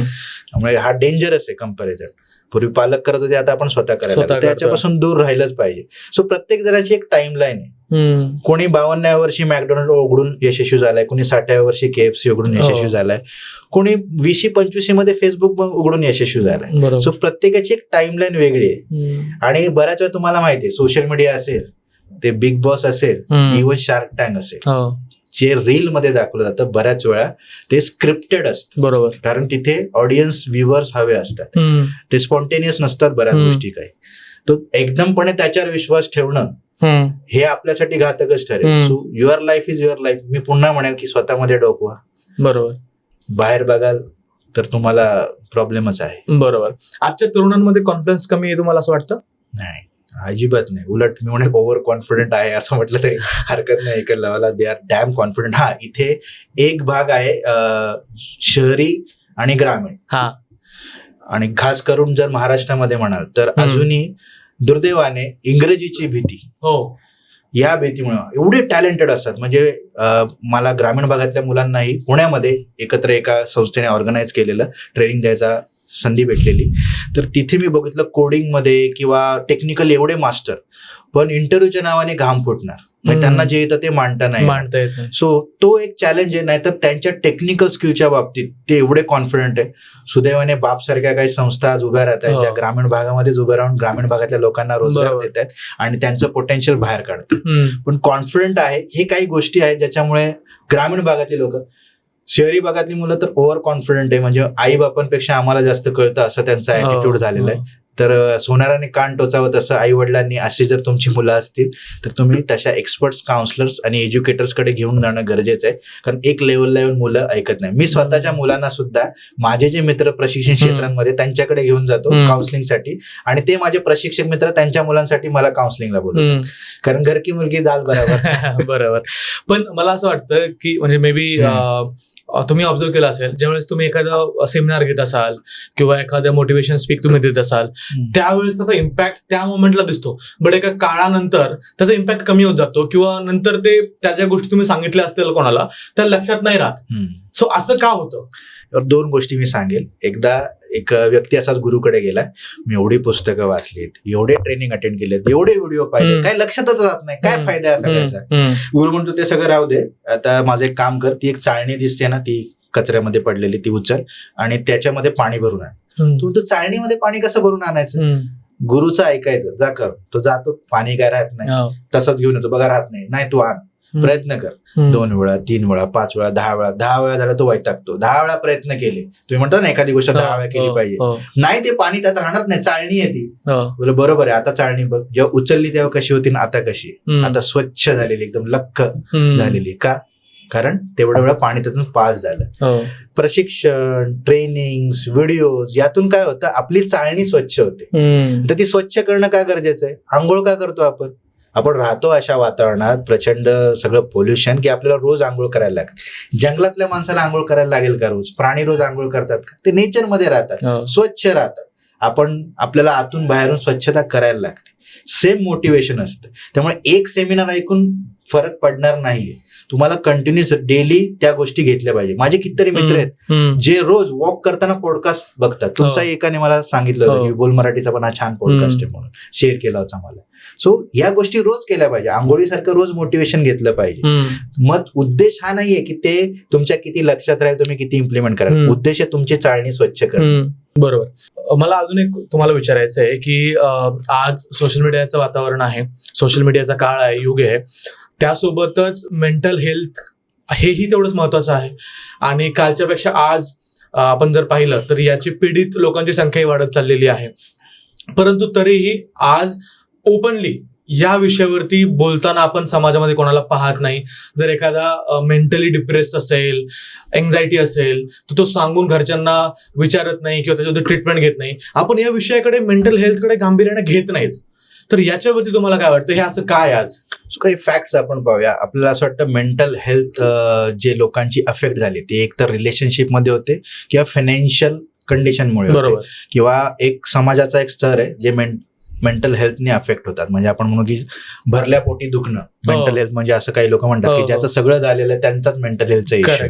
त्यामुळे हा डेंजरस आहे कंपॅरिझन. पूर्वी पालक करत होते, आता आपण स्वतः करायला, त्याच्यापासून दूर राहिलंच पाहिजे. सो प्रत्येक जणांची एक टाइमलाईन आहे. कोणी 52व्या वर्षी मॅकडोनल्ड उघडून यशस्वी झालाय, कोणी 60व्या वर्षी KFC उघडून यशस्वी झालाय, कोणी 20-25 मध्ये फेसबुक उघडून यशस्वी झालाय. सो प्रत्येकाची एक टाइमलाईन वेगळी आहे. आणि बऱ्याच वेळा तुम्हाला माहिती आहे, सोशल मीडिया असेल, ते बिग बॉस असेल, इव्हन शार्क टँक असेल, जे रील मध्ये दाखवलं जातं बऱ्याच वेळा ते स्क्रिप्टेड असतं. बरोबर. कारण तिथे ऑडियन्स व्ह्युअर्स हवे असतात, ते स्पॉन्टेनियस नसतात बऱ्याच गोष्टी. काही तो एकदमपणे त्याच्यावर विश्वास ठेवणं हे आपल्यासाठी घातकच ठरेल. So your life is your life. मी पुन्हा म्हणेन की स्वतःमध्ये डोकवा. बरोबर. बाहेर बघाल तर तुम्हाला प्रॉब्लेमच आहे. बरोबर. आजच्या तरुणांमध्ये कॉन्फिडन्स कमी आहे तुम्हाला असं वाटतं? नाही, अजिबात नाही. उलट मी म्हणे ओव्हर कॉन्फिडंट आहे असं म्हटलं तरी हरकत नाही. एका लेवलला दे आर डॅम कॉन्फिडंट. हा, इथे एक भाग आहे शहरी आणि ग्रामीण. आणि खास करून जर महाराष्ट्रामध्ये म्हणाल तर अजूनही दुर्दैवाने इंग्रजीची भीती, या भीतीमुळे एवढे टॅलेंटेड असतात. म्हणजे मला ग्रामीण भागातल्या मुलांनाही पुण्यामध्ये एकत्र एका संस्थेने ऑर्गनाईज केलेलं ट्रेनिंग द्यायचा संधी भेटलेली. तर तिथे मी बघितलं कोडिंगमध्ये किंवा टेक्निकल एवढे मास्टर, पण इंटरव्ह्यूच्या नावाने घाम फुटणार. म्हणजे त्यांना जे येतं ते मांडता येत नाही. सो तो एक चॅलेंज आहे. नाहीतर त्यांच्या टेक्निकल स्किलच्या बाबतीत ते एवढे कॉन्फिडंट आहे. सुदैवाने बाप सारख्या काही संस्था आज उभ्या राहत आहेत, ज्या ग्रामीण भागामध्येच उभ्या राहून ग्रामीण भागातल्या लोकांना रोजगार देत आहेत आणि त्यांचं पोटेन्शियल बाहेर काढतात. पण कॉन्फिडंट आहे, हे काही गोष्टी आहेत ज्याच्यामुळे ग्रामीण भागातली लोक, शहरी भागातली मुलं तर ओव्हर कॉन्फिडंट आहे. म्हणजे आई बापांपेक्षा आम्हाला जास्त कळतं असं त्यांचा ऍटिट्यूड झालेला आहे. तर सोनाराने कान टोचावं तसं आई वडिलांनी अशी जर तुमची मुलं असतील तर तुम्ही तशा एक्सपर्ट्स, काउन्सलर्स आणि एज्युकेटर्सकडे घेऊन जाणं गरजेचं आहे. कारण एक लेवलला येऊन मुलं ऐकत नाही. मी स्वतःच्या मुलांना सुद्धा माझे जे मित्र प्रशिक्षण क्षेत्रांमध्ये त्यांच्याकडे घेऊन जातो काउन्सिलिंगसाठी, आणि ते माझे प्रशिक्षक मित्र त्यांच्या मुलांसाठी मला काउन्सिलिंगला बोलवतात. कारण घर की मुलगी दाल बरोबर. बरोबर. पण मला असं वाटतं की म्हणजे मे बी तुम्ही ऑब्झर्व केलं असेल, ज्यावेळेस तुम्ही एखादा सेमिनार घेत असाल किंवा एखाद्या मोटिवेशन स्पीक तुम्ही देत असाल, त्यावेळेस त्याचा इम्पॅक्ट त्या मोमेंटला दिसतो, बट एका काळानंतर त्याचा इम्पॅक्ट कमी होत जातो किंवा नंतर ते त्या ज्या गोष्टी तुम्ही सांगितल्या असतील कोणाला त्या लक्षात नाही राहत. सो असं का होतं? 2 गोष्टी मी सांगेल. एकदा एक व्यक्ती असाच गुरुकडे गेला, मी एवढी पुस्तकं वाचलीत, एवढे ट्रेनिंग अटेंड केलेत, एवढे व्हिडिओ पाहिले, काय लक्षातच राहत नाही, काय फायदा आहे सगळ्याचा. गुरु म्हणतो ते सगळं राहू दे, आता माझं एक काम कर, ती एक चाळणी दिसते ना ती कचऱ्यामध्ये पडलेली, ती उचल आणि त्याच्यामध्ये पाणी भरून आण. तू चाळणीमध्ये पाणी कसं भरून आणायचं? गुरुचं ऐकायचं, जा कर. तो जातो, पाणी काय राहत नाही, तसंच घेऊन येतो, बघा राहत नाही, तू आण, प्रयत्न कर. 2 वेळा, 3 वेळा, 5 वेळा, 10 वेळा झाला तो वैतागतो. 10 वेळा प्रयत्न केले. तुम्ही म्हणता ना एखादी गोष्ट 10 वेळा केली पाहिजे, नाही ते पाणी त्यात राहणार नाही, चाळणी आहे ती. बोल बरोबर आहे, आता चाळणी बघ, जेव्हा उचलली तेव्हा कशी होती आता कशी, आता स्वच्छ झालेली, एकदम लख्ख झालेली. का? कारण तेवढ्या वेळा पाणी त्यातून पास झालं. प्रशिक्षण, ट्रेनिंग, व्हिडिओज यातून काय होतं, आपली चाळणी स्वच्छ होते. तर ती स्वच्छ करणं का गरजेचं आहे? आंघोळ का करतो आपण राहतो अशा वातावरणात, प्रचंड सगळं पोल्युशन, की आपल्याला रोज आंघोळ करायला लागते. जंगलातल्या माणसाला आंघोळ करायला लागेल का रोज? प्राणी रोज आंघोळ करतात का? ते नेचरमध्ये राहतात, स्वच्छ राहतात. आपल्याला आतून बाहेरून स्वच्छता करायला लागते. सेम मोटिवेशन असतं. त्यामुळे एक सेमिनार ऐकून फरक पडणार नाहीये. तुम्हाला कंटिन्युअस डेली त्या गोष्टी घेतल्या पाहिजे. माझे कितीतरी मित्र आहेत जे रोज वॉक करताना पॉडकास्ट बघतात. तुमचा एकाने मला सांगितलं होतं की बोल मराठीचा पण हा छान पॉडकास्ट आहे म्हणून शेअर केला होता मला. सो या गोष्टी रोज केल्या पाहिजे. आंघोळीसारखं रोज मोटिवेशन घेतलं पाहिजे. मग उद्देश हा नाहीये की ते तुमच्या किती लक्षात राहील, तुम्ही किती इम्प्लिमेंट कराल. उद्देश आहे तुमची चाळणी स्वच्छ करणं. बरोबर. मला अजून एक तुम्हाला विचारायचं आहे की आज सोशल मीडियाचं वातावरण आहे, सोशल मीडियाचा काळ आहे, युग आहे, त्यासोबतच मेंटल हेल्थ हेही तेवढंच महत्वाचं आहे. आणि कालच्या पेक्षा आज आपण जर पाहिलं तर याची पीडित लोकांची संख्याही वाढत चाललेली आहे. परंतु तरीही आज ओपनली या विषयावरती बोलताना आपण समाजामध्ये कोणाला पाहत नाही. जर एखादा मेंटली डिप्रेस असेल, एन्झायटी असेल, तर तो सांगून घरच्यांना विचारत नाही किंवा त्याच्यावर ट्रीटमेंट घेत नाही. आपण या विषयाकडे, मेंटल हेल्थकडे गांभीर्याने घेत नाहीत. तर याच्यावरती तुम्हाला काय वाटतं, हे असं काय आज? काही फॅक्ट्स आपण पाहूया. आपल्याला असं वाटतं मेंटल हेल्थ जे लोकांची अफेक्ट झाली ते एक तर रिलेशनशिपमध्ये होते किंवा फायनान्शियल कंडिशनमुळे होते, किंवा एक समाजाचा एक स्तर आहे जे मेंटल हेल्थने अफेक्ट होतात. म्हणजे आपण म्हणू की भरल्या पोटी दुखणं मेंटल हेल्थ. म्हणजे असं काही लोक म्हणतात की ज्याचं सगळं झालेलं आहे त्यांचाच मेंटल हेल्थचा इश्यू.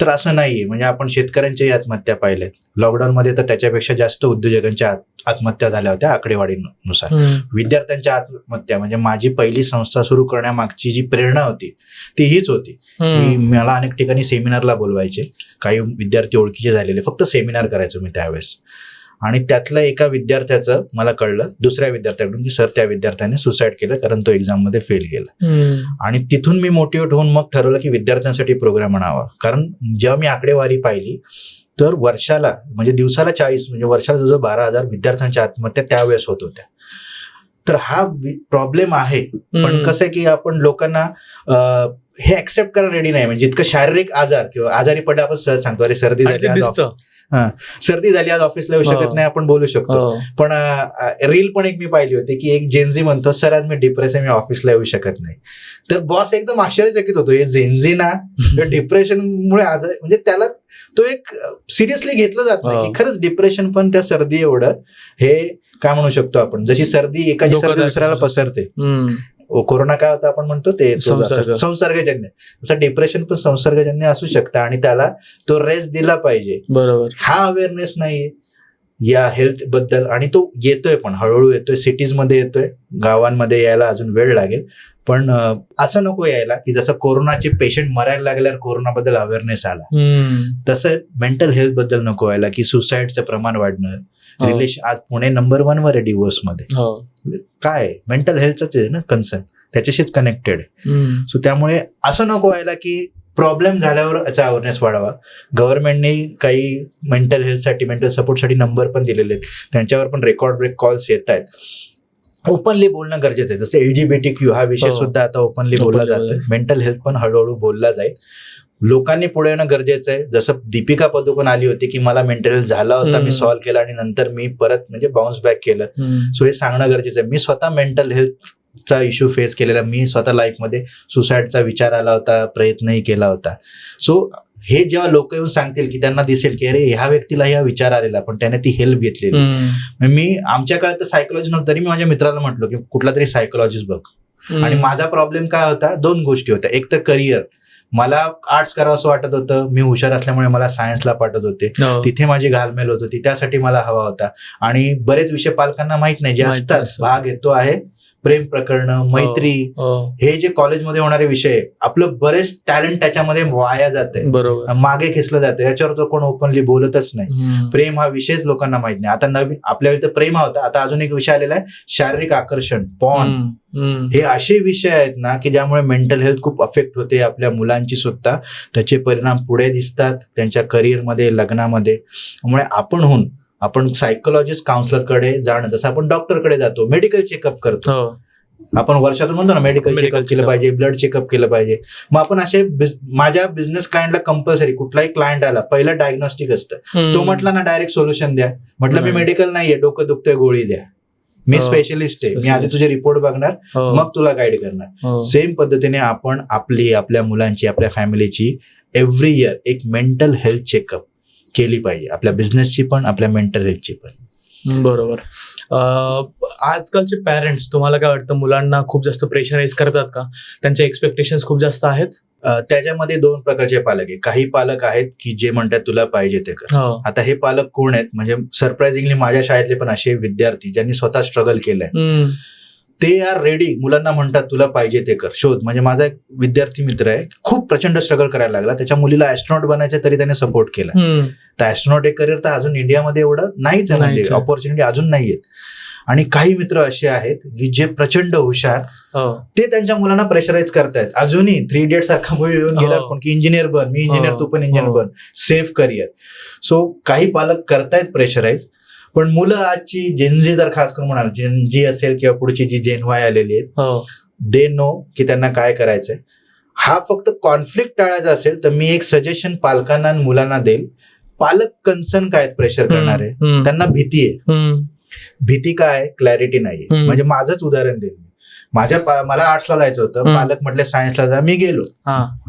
तर असं नाहीये. म्हणजे आपण शेतकऱ्यांच्याही आत्महत्या पाहिल्यात. लॉकडाऊनमध्ये तर त्याच्यापेक्षा जास्त उद्योजकांच्या आत्महत्या झाल्या होत्या आकडेवारीनुसार. विद्यार्थ्यांच्या आत्महत्या, म्हणजे माझी पहिली संस्था सुरू करण्यामागची जी प्रेरणा होती ती हीच होती की मला अनेक ठिकाणी सेमिनारला बोलवायचे. काही विद्यार्थी ओळखीचे झालेले, फक्त सेमिनार करायचो मी त्यावेळेस. आणि त्यातलं एका विद्यार्थ्याचं मला कळलं दुसऱ्या विद्यार्थ्याकडून की सर त्या विद्यार्थ्याने सुसाईड केलं कारण तो एक्झाम मध्ये फेल गेला. आणि तिथून मी मोटिवेट होऊन मग ठरवलं की विद्यार्थ्यांसाठी प्रोग्राम आणावा. कारण जेव्हा मी आकडेवारी पाहिली तर वर्षाला, म्हणजे दिवसाला 40, म्हणजे वर्षाला जवळ 12,000 विद्यार्थ्यांच्या आत्महत्या त्यावेळेस होत होत्या. तर हा प्रॉब्लेम आहे. पण कसं आहे की आपण लोकांना हे ऍक्सेप्ट करायला रेडी नाही. म्हणजे इतकं शारीरिक आजार किंवा आजारी पडला आपण सहज सांगतो, अरे सर्दी झाली आज ऑफिसला येऊ शकत नाही, आपण बोलू शकतो. पण रील पण एक मी पाहिली होती की एक जेनझी म्हणतो सर आज मी डिप्रेस आहे, मी ऑफिसला येऊ शकत नाही. तर बॉस एकदम आश्चर्यचकित होतो, हे जेनझी ना डिप्रेशन मुळे आजार, म्हणजे त्याला तो एक सिरियसली घेतलं जात नाही की खरंच डिप्रेशन पण त्या सर्दी एवढं, हे काय म्हणू शकतो आपण, जशी सर्दी एकाची सर्दी दुसऱ्याला पसरते. कोरोना काय होता आपण म्हणतो ते संसर्गजन्य, तसं डिप्रेशन पण संसर्गजन्य असू शकतं आणि त्याला तो रेस्ट दिला पाहिजे. बरोबर. हा अवेअरनेस नाहीये या हेल्थ बद्दल, आणि तो येतोय पण हळूहळू येतोय. सिटीज मध्ये येतोय, गावांमध्ये यायला अजून वेळ लागेल. पण असं नको यायला की जसं कोरोनाचे पेशंट मरायला लागल्यावर कोरोनाबद्दल अवेअरनेस आला, तसं मेंटल हेल्थ बद्दल नको व्हायला की सुसाईडचं प्रमाण वाढणं. रिलेशन आज पुणे नंबर 1 वर आहे डिवोर्स मध्ये. काय मेंटल हेल्थच आहे ना कन्सर्न, त्याच्याशीच कनेक्टेड आहे. सो त्यामुळे असं नको व्हायला की प्रॉब्लेम झाल्यावर याचा अवेअरनेस वाढवा. गव्हर्नमेंटने काही मेंटल हेल्थसाठी, मेंटल सपोर्टसाठी नंबर पण दिलेले आहेत, त्यांच्यावर पण रेकॉर्ड ब्रेक कॉल्स येत आहेत. ओपनली बोलणं गरजेचं आहे. जसं LGBTQ हा विषय सुद्धा आता ओपनली बोलला जातो. मेंटल हेल्थ पण हळूहळू बोलला जाईल. लोकांनी पुढे येणं गरजेचं आहे. जसं दीपिका पदुकोण आली होती की मला मेंटल हेल्थ झाला होता, मी सॉल्व्ह केला आणि नंतर मी परत म्हणजे बाउन्स बॅक केलं. सो हे सांगणं गरजेचं आहे. मी स्वतः मेंटल हेल्थचा इश्यू फेस केलेला, मी स्वतः लाईफमध्ये सुसाईडचा विचार आला होता, प्रयत्नही केला होता. सो हे जेव्हा लोक येऊन सांगतील की त्यांना दिसेल की अरे ह्या व्यक्तीला ह्या विचार आलेला पण त्याने ती हेल्प घेतलेली. मी आमच्या काळात तर सायकोलॉजी नव्हतं तरी मी माझ्या मित्राला म्हटलो की कुठला तरी सायकोलॉजिस्ट बघ. आणि माझा प्रॉब्लेम काय होता, 2 गोष्टी होत्या. एक तर करिअर, मला आर्ट्स करावं असं वाटत होतं, मी हुशार असल्यामुळे मला सायन्सला पाठवत होते, तिथे माझी घालमेल होत होती, त्यासाठी मला हवा होता. आणि बरेच विषय पालकांना माहित नाही जे असतात. भाग येतो आहे प्रेम प्रकरण, मैत्री, हे जे कॉलेजमध्ये होणारे विषय, आपलं बरेच टॅलेंट त्याच्यामध्ये वाया जाते, मागे खेचलं जातं. याच्यावर तर कोण ओपनली बोलतच नाही. प्रेम हा विषयच लोकांना माहित नाही. आता नवीन आपल्या वेळी तर प्रेम होता, आता अजून एक विषय आलेला आहे शारीरिक आकर्षण, पॉर्न. हे असे विषय आहेत ना की ज्यामुळे मेंटल हेल्थ खूप अफेक्ट होते आपल्या मुलांची सुद्धा. त्याचे परिणाम पुढे दिसतात त्यांच्या करिअरमध्ये, लग्नामध्ये. त्यामुळे आपण सायकोलॉजिस्ट, काउन्सिलरकडे जाणं, जसं आपण डॉक्टरकडे जातो, मेडिकल चेकअप करतो. आपण वर्षातून म्हणतो ना मेडिकल चेकअप केलं पाहिजे, ब्लड चेकअप केलं पाहिजे. मग आपण असे माझ्या बिझनेस क्लायंटला कंपल्सरी, कुठलाही क्लायंट आला पहिलं डायग्नोस्टिक असतं. तो म्हटला ना डायरेक्ट सोल्युशन द्या, म्हटलं मी मेडिकल नाहीये, डोकं दुखतंय गोळी द्या, मी स्पेशलिस्ट आहे, मी आधी तुझे रिपोर्ट बघणार मग तुला गाईड करणार. सेम पद्धतीने आपण आपल्या मुलांची, आपल्या फॅमिलीची एव्हरी इयर एक मेंटल हेल्थ चेकअप केली पाहिजे, आपल्या बिझनेसची पण, आपल्या मेंटल हेल्थची पण. बरोबर. आजकालचे पॅरेंट्स, तुम्हाला काय वाटतं, मुलांना खूप जास्त प्रेशराईज करतात का? त्यांचे एक्सपेक्टेशन्स खूप जास्त आहेत? त्याच्यामध्ये 2 प्रकारचे पालक आहे. काही पालक आहेत की जे म्हणतात तुला पाहिजे ते कर. आता हे पालक कोण आहेत, म्हणजे सरप्राइझिंगली माझ्या शाळेतले पण असे विद्यार्थी ज्यांनी स्वतः स्ट्रगल केलंय, ते आर रेडी, मुलांना म्हणतात तुला पाहिजे ते कर, शोध. म्हणजे माझा एक विद्यार्थी मित्र आहे, खूप प्रचंड स्ट्रगल करायला लागला, त्याच्या मुलीला ऍस्ट्रॉनॉट बनायचं तरी त्याने सपोर्ट केला. तर ऍस्ट्रॉनॉट हे करिअर तर अजून इंडियामध्ये एवढं नाहीच आहे, म्हणजे ऑपॉर्च्युनिटी अजून नाहीयेत. आणि काही मित्र असे आहेत की जे प्रचंड हुशार, ते त्यांच्या मुलांना प्रेशराईज करतायत. अजूनही 3 Idiots सारखा मूवी येऊन गेला पण की इंजिनियर बन, मी इंजिनियर, तू पण इंजिनियर बन, सेफ करिअर. सो काही पालक करतायत प्रेशराईज. पण मुलं आजची जेनझी, जर खास करून म्हणाल जेनझी असेल किंवा पुढची जी जेनवाय आलेली आहेत, दे नो की त्यांना काय करायचंय. हा फक्त कॉन्फ्लिक्ट टाळायचा असेल तर मी एक सजेशन पालकांना आणि मुलांना देईल. पालक कन्सर्न काय प्रेशर करणारे, त्यांना भीती आहे. भीती काय, क्लॅरिटी नाही. म्हणजे माझंच उदाहरण देईल. मला आर्ट्सला जायचं होतं, पालक म्हटले सायन्सला जा, मी गेलो,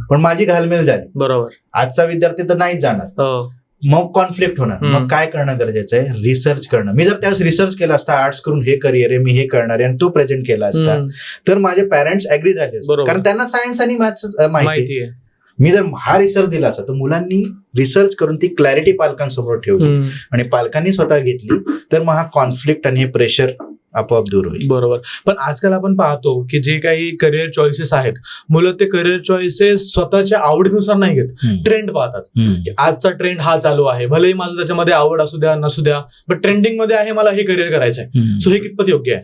पण माझी घालमेल झाली. बरोबर. आजचा विद्यार्थी तर नाही जाणार, मग कॉन्फ्लिक्ट होणार. मग काय करणं गरजेचं आहे, रिसर्च करणं. मी जर त्यावेळेस रिसर्च केला असता, आर्ट्स करून हे करिअर आहे, मी हे करणार आहे, आणि तो प्रेझेंट केला असता, तर माझे पॅरेंट्स ऍग्री झाले असते, कारण त्यांना सायन्स आणि मॅथ्स माहिती आहे. मी जर हा रिसर्च दिला असता, तर मुलांनी रिसर्च करून ती क्लॅरिटी पालकांसमोर ठेवली आणि पालकांनी स्वतः घेतली, तर मग हा कॉन्फ्लिक्ट आणि हे प्रेशर आपोआप दूर होईल. बरोबर. पण आजकाल आपण पाहतो की जे काही करिअर चॉईसेस आहेत, मुलं ते करिअर चॉईसेस स्वतःच्या आवडीनुसार नाही घेत, ट्रेंड पाहतात. आजचा ट्रेंड हा चालू आहे, भलेही माझं त्याच्यामध्ये आवड असू द्या नसू द्या, पण ट्रेंडिंग मध्ये आहे, मला हे करिअर करायचं आहे. सो हे कितपत योग्य आहे?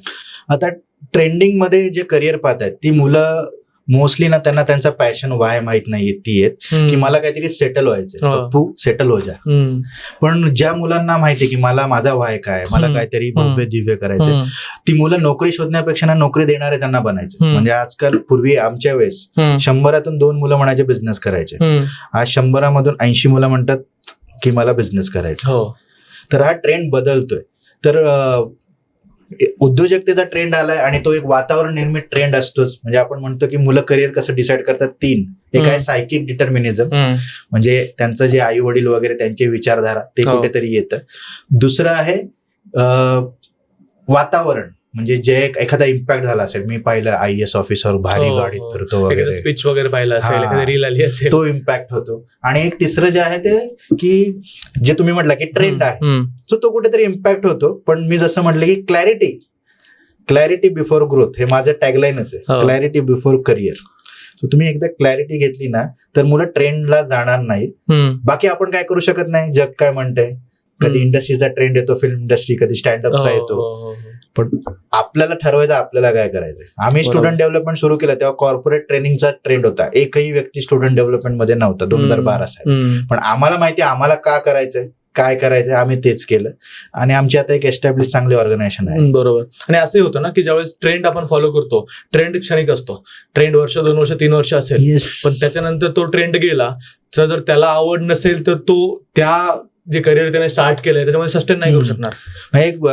आता ट्रेंडिंग मध्ये जे करिअर पाहतायत ती मुलं मोस्टली ना, त्यांना त्यांचा पॅशन वाय माहित नाहीये. ती आहेत की मला काहीतरी सेटल व्हायचंय, तू सेटल हो जा. पण ज्या मुलांना माहितीये की मला माझा वाय काय, मला काहीतरी भव्य दिव्य करायचंय, ती मुलं नोकरी शोधण्यापेक्षा ना नोकरी देणारे त्यांना बनायचं. म्हणजे आजकाल, पूर्वी आमच्या वेळेस 100 2 मुलं म्हणायचे बिझनेस करायचे, आज 100 80 मुलं म्हणतात की मला बिझनेस करायचा. तर हा ट्रेंड बदलतोय. तर उद्योजकतेचा ट्रेंड आलाय आणि तो एक वातावरण निर्मित ट्रेंड असतोच. म्हणजे आपण म्हणतो की मुलं करिअर कसं डिसाईड करतात, 3. एक आहे सायकिक डिटर्मिनिझम, म्हणजे त्यांचं जे आई वडील वगैरे त्यांची विचारधारा ते कुठेतरी येतं. दुसरं आहे वातावरण, म्हणजे जे एखादा इम्पॅक्ट झाला असेल, मी पाहिलं IAS ऑफिसर भारी गाडीत फिरतो वगैरे, स्पीच वगैरे पाहिलं असेल, एखादी रील आली असेल, तो इम्पॅक्ट होतो. आणि एक तिसरं जे आहे ते की जे तुम्ही म्हटलं की ट्रेंड आहे, सो तो कुठेतरी इम्पॅक्ट होतो. पण मी जसं म्हटलं की क्लॅरिटी बिफोर ग्रोथ, हे माझं टॅगलाईनच आहे, क्लॅरिटी बिफोर करिअर. सो तुम्ही एकदा क्लॅरिटी घेतली ना, तर मुलं ट्रेंडला जाणार नाहीत. बाकी आपण काय करू शकत नाही, जग काय म्हणतंय, कधी इंडस्ट्रीचा ट्रेंड येतो, फिल्म इंडस्ट्री, कधी स्टँडअपचा येतो. पण आपल्याला ठरवायचं आपल्याला काय करायचंय. आम्ही स्टुडंट डेव्हलपमेंट सुरू केलं तेव्हा कॉर्पोरेट ट्रेनिंगचा ट्रेंड होता. एकही व्यक्ती स्टुडंट डेव्हलपमेंट मध्ये नव्हता 2012 साली. पण आम्हाला माहिती आम्हाला का करायचंय, काय करायचंय, आम्ही तेच केलं आणि आमची आता एक एस्टॅब्लिश चांगली ऑर्गनायझेशन आहे. बरोबर. आणि असंही होतं ना की ज्यावेळेस ट्रेंड आपण फॉलो करतो, ट्रेंड क्षणिक असतो. ट्रेंड वर्ष, 2 वर्ष, 3 वर्ष असेल, पण त्याच्यानंतर तो ट्रेंड गेला तर जर त्याला आवड नसेल तर तो त्या जे करिअर त्याने स्टार्ट केलंय त्याच्यामध्ये सस्टेन नाही करू शकणार. एक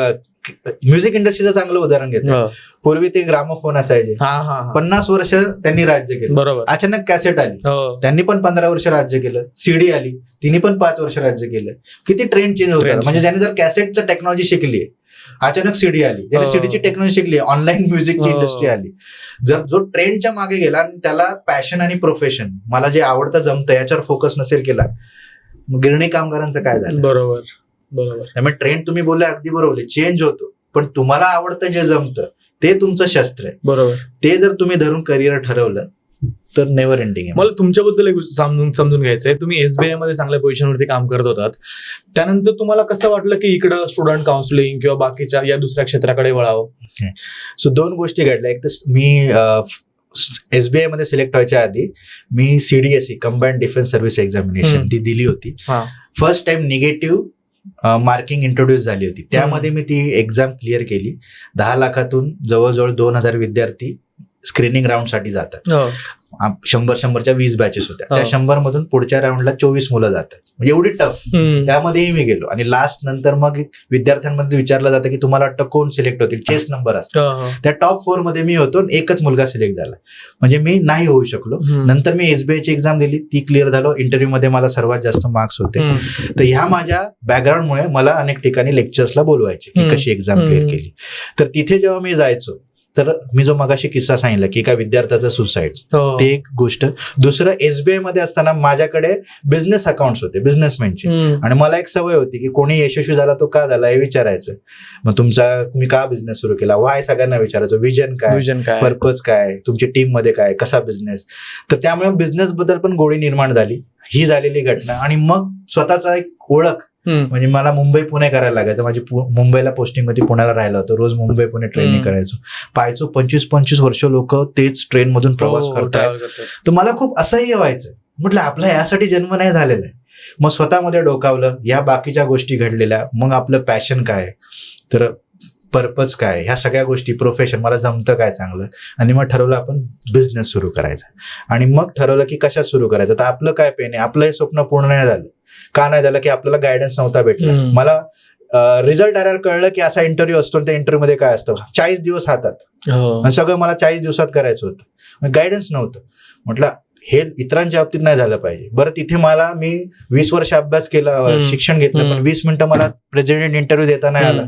म्युझिक इंडस्ट्रीचं चांगलं उदाहरण घेतो. पूर्वी ते ग्रामोफोन असायचे, 50 वर्ष त्यांनी राज्य केलं. बरोबर. अचानक कॅसेट आली, त्यांनी पण 15 वर्ष राज्य केलं. सीडी आली, तिने पण 5 वर्ष राज्य केलं. किती ट्रेंड चेंज होतं. म्हणजे ज्यांनी जर कॅसेटचं टेक्नॉलॉजी शिकली, अचानक सीडी आली, त्याने सीडीची टेक्नॉलॉजी शिकली, ऑनलाईन म्युझिकची इंडस्ट्री आली. जर जो ट्रेंडच्या मागे गेला आणि त्याला पॅशन आणि प्रोफेशन, मला जे आवडतं जमतं याच्यावर फोकस नसेल केला, गिरणी कामगारांचं काय झालं. बरोबर बरोबर. त्यामुळे ट्रेंड तुम्ही बोलले अगदी बरोबर, चेंज होतो, पण तुम्हाला आवडतं जे जमतं ते तुमचं शस्त्र आहे. बरोबर. ते जर तुम्ही धरून करिअर ठरवलं तर नेव्हर एंडिंग आहे. मला तुमच्याबद्दल एक समजून घ्यायचंय. तुम्ही एसबीआय मध्ये चांगल्या पोझिशनवरती काम करत होतात, त्यानंतर तुम्हाला कसं वाटलं की इकडं स्टुडंट काउन्सिलिंग किंवा बाकीच्या या दुसऱ्या क्षेत्राकडे वळावं? सो 2 गोष्टी घडल्या. एक तर मी एसबीआय मध्ये सिलेक्ट व्हायच्या आधी मी CDSE combined defence service examination ती दिली होती. First time negative marking introduce झाली होती. त्यामध्ये मी ती एक्झाम क्लिअर केली. 10 लाखातून जवळजवळ 2000 विद्यार्थी स्क्रीनिंग राऊंड साठी जातात. 100च्या 20 बॅचेस होत्या. त्या 100 मधून पुढच्या राऊंडला 24 मुलं जातात. म्हणजे एवढी टफ. त्यामध्येही मी गेलो आणि लास्ट नंतर मग विद्यार्थ्यांमध्ये विचारलं जातं की तुम्हाला वाटतं कोण सिलेक्ट होतील. चेस नंबर असतात. त्या टॉप 4 मध्ये मी होतो, एकच मुलगा सिलेक्ट झाला. म्हणजे मी नाही होऊ शकलो. नंतर मी एसबीआयची एक्झाम दिली, ती क्लिअर झालो. इंटरव्ह्यू मध्ये मला सर्वात जास्त मार्क्स होते. तर ह्या माझ्या बॅकग्राऊंडमुळे मला अनेक ठिकाणी लेक्चर्सला बोलवायचे की कशी एक्झाम क्लिअर केली. तर तिथे जेव्हा मी जायचो तर मी जो मगाशी किस्सा सांगितला की एका विद्यार्थ्याचं सुसाईड, ते एक गोष्ट. दुसरं, एसबीआय मध्ये असताना माझ्याकडे बिझनेस अकाउंट्स होते बिझनेसमॅनचे, आणि मला एक सवय होती की कोणी यशस्वी झाला तो का झाला हे विचारायचं. मग तुम्ही का बिझनेस सुरू केला, वाय सगळ्यांना विचारायचो. विजन काय, पर्पज काय, तुमची टीम मध्ये काय, कसा बिझनेस. तर त्यामुळे बिझनेस बद्दल पण गोडी निर्माण झाली. ही झालेली घटना. आणि मग स्वतःचा एक ओळख, म्हणजे मला मुंबई पुणे करायला लागायचं. माझी मुंबईला पोस्टिंग होती, पुण्याला राहिला होतो. रोज मुंबई पुणे ट्रेनिंग करायचो. पाहायचो 25-25 वर्ष लोक तेच ट्रेन मधून प्रवास करतात. तर मला खूप असह्य व्हायचं. म्हटलं आपला यासाठी जन्म नाही झालेला आहे. मग स्वतःमध्ये डोकावलं, या बाकीच्या गोष्टी घडलेल्या. मग आपलं पॅशन काय, तर पर्पज काय, ह्या सगळ्या गोष्टी, प्रोफेशन, मला जमतं काय चांगलं. आणि मग ठरवलं आपण बिझनेस सुरू करायचा. आणि मग ठरवलं की कशात सुरू करायचं. तर आपलं काय पेन आहे, आपलं हे स्वप्न पूर्ण नाही झालं. का नाही झालं की आपल्याला गायडन्स नव्हता भेटला. मला रिझल्ट आल्यावर कळलं की असा इंटरव्ह्यू असतो, त्या इंटरव्ह्यू मध्ये काय असतं, 40 दिवस हातात, आणि सगळं मला 40 दिवसात करायचं होतं. गायडन्स नव्हतं. म्हटलं हे इतरांच्या बाबतीत नाही झालं पाहिजे. बरं, तिथे मी 20 वर्ष अभ्यास केला, शिक्षण घेतलं, पण 20 मिनिटं मला प्रेसिडेंट इंटरव्ह्यू देता नाही आला.